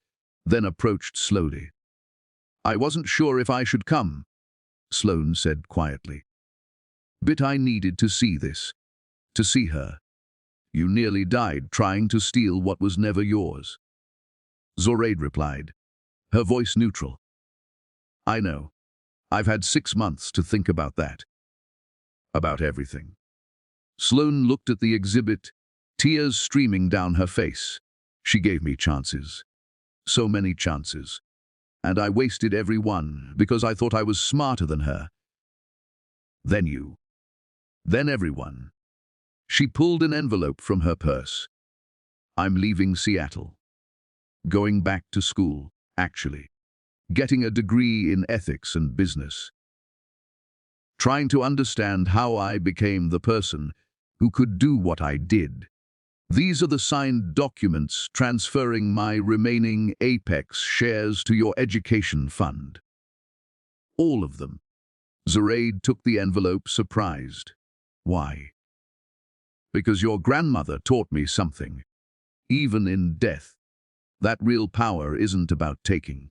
then approached slowly. "I wasn't sure if I should come," Sloane said quietly. "But I needed to see this, to see her. You nearly died trying to steal what was never yours." Zoraide replied, her voice neutral. "I know. I've had 6 months to think about that. About everything." Sloane looked at the exhibit, tears streaming down her face. "She gave me chances. So many chances. And I wasted every one because I thought I was smarter than her. Then you. Then everyone." She pulled an envelope from her purse. "I'm leaving Seattle. Going back to school, actually. Getting a degree in ethics and business. Trying to understand how I became the person who could do what I did. These are the signed documents transferring my remaining Apex shares to your education fund." All of them. Zoraide took the envelope, surprised. "Why?" "Because your grandmother taught me something. Even in death, that real power isn't about taking.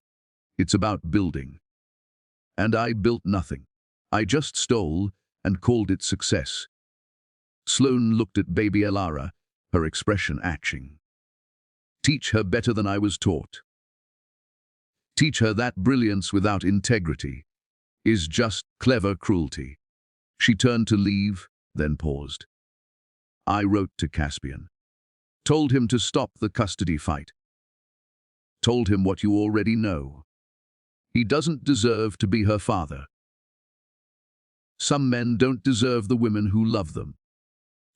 It's about building. And I built nothing. I just stole and called it success." Sloane looked at baby Elara, her expression etching. "Teach her better than I was taught. Teach her that brilliance without integrity is just clever cruelty." She turned to leave, then paused. "I wrote to Caspian. Told him to stop the custody fight. Told him what you already know. He doesn't deserve to be her father. Some men don't deserve the women who love them."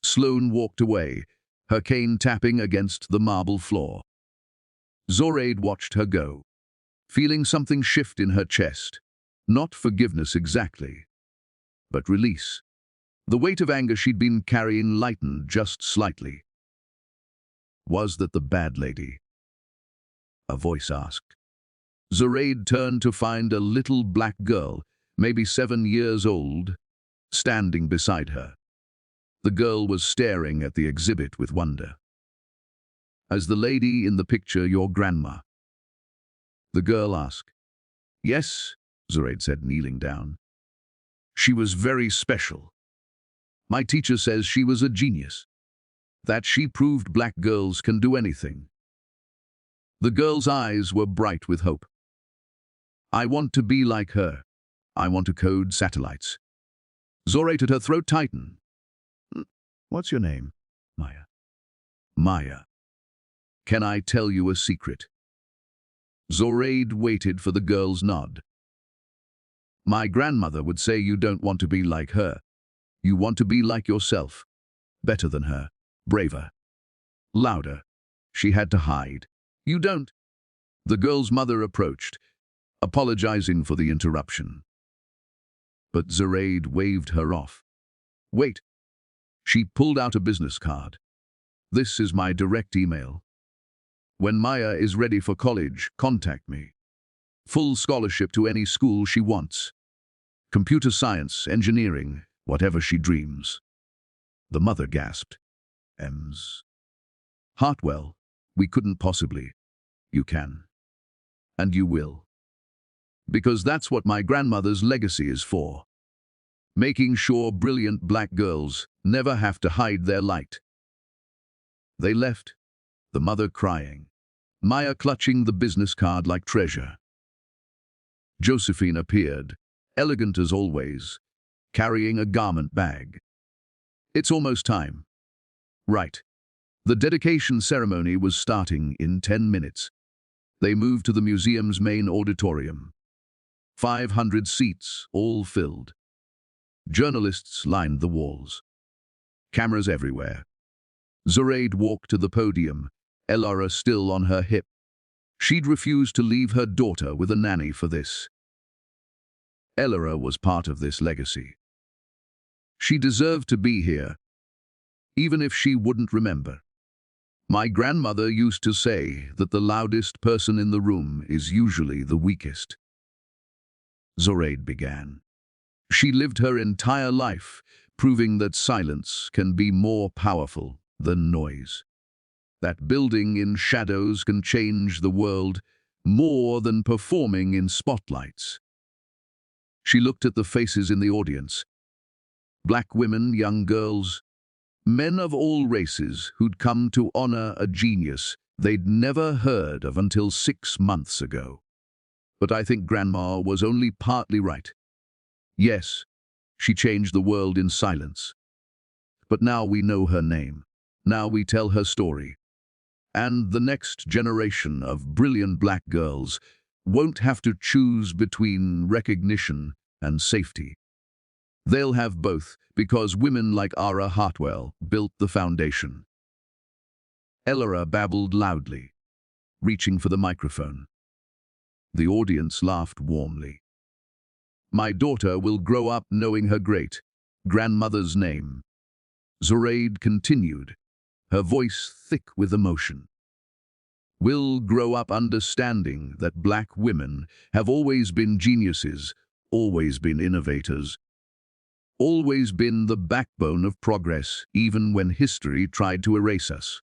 Sloane walked away, her cane tapping against the marble floor. Zoraide watched her go, feeling something shift in her chest. Not forgiveness exactly, but release. The weight of anger she'd been carrying lightened just slightly. "Was that the bad lady?" a voice asked. Zoraide turned to find a little black girl, maybe 7 years old, standing beside her. The girl was staring at the exhibit with wonder. "As the lady in the picture your grandma?" the girl asked. "Yes," Zoraide said, kneeling down. "She was very special. My teacher says she was a genius. That she proved black girls can do anything." The girl's eyes were bright with hope. "I want to be like her. I want to code satellites." Zoraide had her throat tighten. "What's your name?" "Maya." "Maya. Can I tell you a secret?" Zoraide waited for the girl's nod. "My grandmother would say you don't want to be like her. You want to be like yourself. Better than her. Braver. Louder." She had to hide. "You don't." The girl's mother approached, apologizing for the interruption. But Zoraide waved her off. "Wait." She pulled out a business card. "This is my direct email. When Maya is ready for college, contact me. Full scholarship to any school she wants. Computer science, engineering, whatever she dreams." The mother gasped. M's. Hartwell, we couldn't possibly. You can. And you will. Because that's what my grandmother's legacy is for. Making sure brilliant black girls never have to hide their light. They left, the mother crying, Maya clutching the business card like treasure. Josephine appeared, elegant as always, carrying a garment bag. It's almost time. Right. The dedication ceremony was starting in 10 minutes. They moved to the museum's main auditorium. 500 seats, all filled. Journalists lined the walls. Cameras everywhere. Zoraide walked to the podium, Elara still on her hip. She'd refused to leave her daughter with a nanny for this. Elara was part of this legacy. She deserved to be here, even if she wouldn't remember. My grandmother used to say that the loudest person in the room is usually the weakest. Zoraide began. She lived her entire life, proving that silence can be more powerful than noise. That building in shadows can change the world more than performing in spotlights. She looked at the faces in the audience. Black women, young girls, men of all races who'd come to honor a genius they'd never heard of until 6 months ago. But I think Grandma was only partly right. Yes, she changed the world in silence. But now we know her name. Now we tell her story. And the next generation of brilliant black girls won't have to choose between recognition and safety. They'll have both, because women like Ara Hartwell built the foundation. Elara babbled loudly, reaching for the microphone. The audience laughed warmly. My daughter will grow up knowing her great-grandmother's name. Zoraide continued, her voice thick with emotion. Will grow up understanding that black women have always been geniuses, always been innovators, always been the backbone of progress, even when history tried to erase us.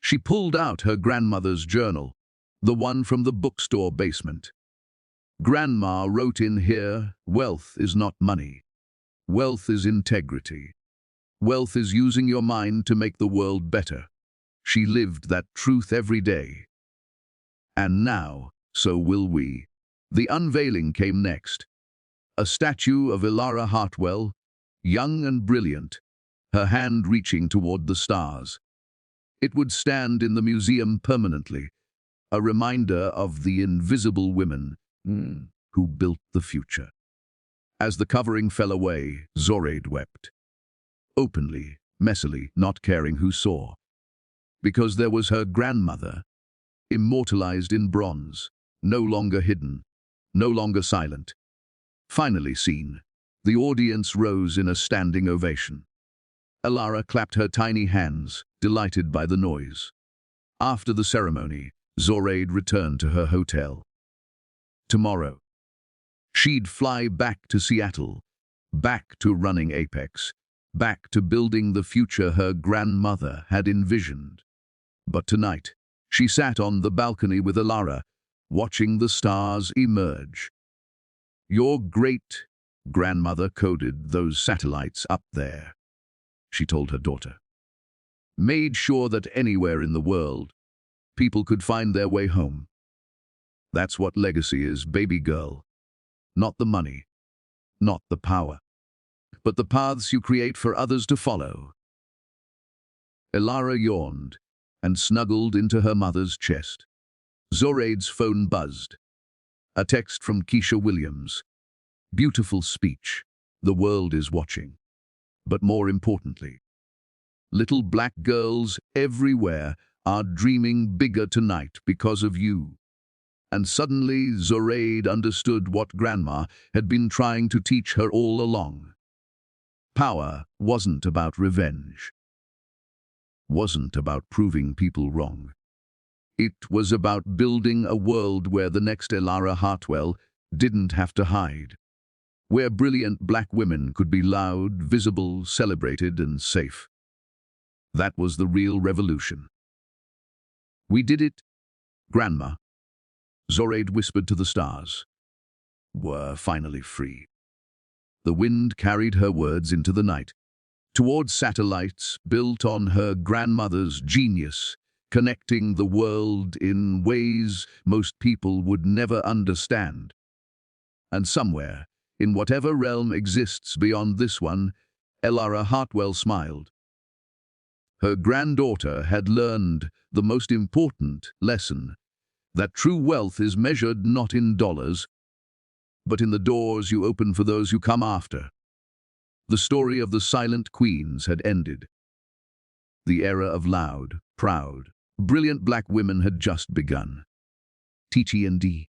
She pulled out her grandmother's journal, the one from the bookstore basement. Grandma wrote in here, wealth is not money. Wealth is integrity. Wealth is using your mind to make the world better. She lived that truth every day. And now, so will we. The unveiling came next. A statue of Elara Hartwell, young and brilliant, her hand reaching toward the stars. It would stand in the museum permanently, a reminder of the invisible women who built the future. As the covering fell away, Zoraide wept. Openly, messily, not caring who saw. Because there was her grandmother, immortalized in bronze, no longer hidden, no longer silent. Finally seen, the audience rose in a standing ovation. Elara clapped her tiny hands, delighted by the noise. After the ceremony, Zoraide returned to her hotel. Tomorrow, she'd fly back to Seattle, back to running Apex, back to building the future her grandmother had envisioned. But tonight, she sat on the balcony with Elara, watching the stars emerge. Your great-grandmother coded those satellites up there, she told her daughter. Made sure that anywhere in the world, people could find their way home. That's what legacy is, baby girl. Not the money, not the power, but the paths you create for others to follow. Elara yawned and snuggled into her mother's chest. Zoraide's phone buzzed. A text from Keisha Williams. Beautiful speech. The world is watching. But more importantly, little black girls everywhere are dreaming bigger tonight because of you. And suddenly Zoraide understood what Grandma had been trying to teach her all along. Power wasn't about revenge. Wasn't about proving people wrong. It was about building a world where the next Elara Hartwell didn't have to hide. Where brilliant black women could be loud, visible, celebrated, and safe. That was the real revolution. We did it, Grandma, Zoraide whispered to the stars. We're finally free. The wind carried her words into the night, towards satellites built on her grandmother's genius, connecting the world in ways most people would never understand. And somewhere, in whatever realm exists beyond this one, Elara Hartwell smiled. Her granddaughter had learned the most important lesson, that true wealth is measured not in dollars, but in the doors you open for those who come after. The story of the silent queens had ended. The era of loud, proud, brilliant black women had just begun. T.T.N.D.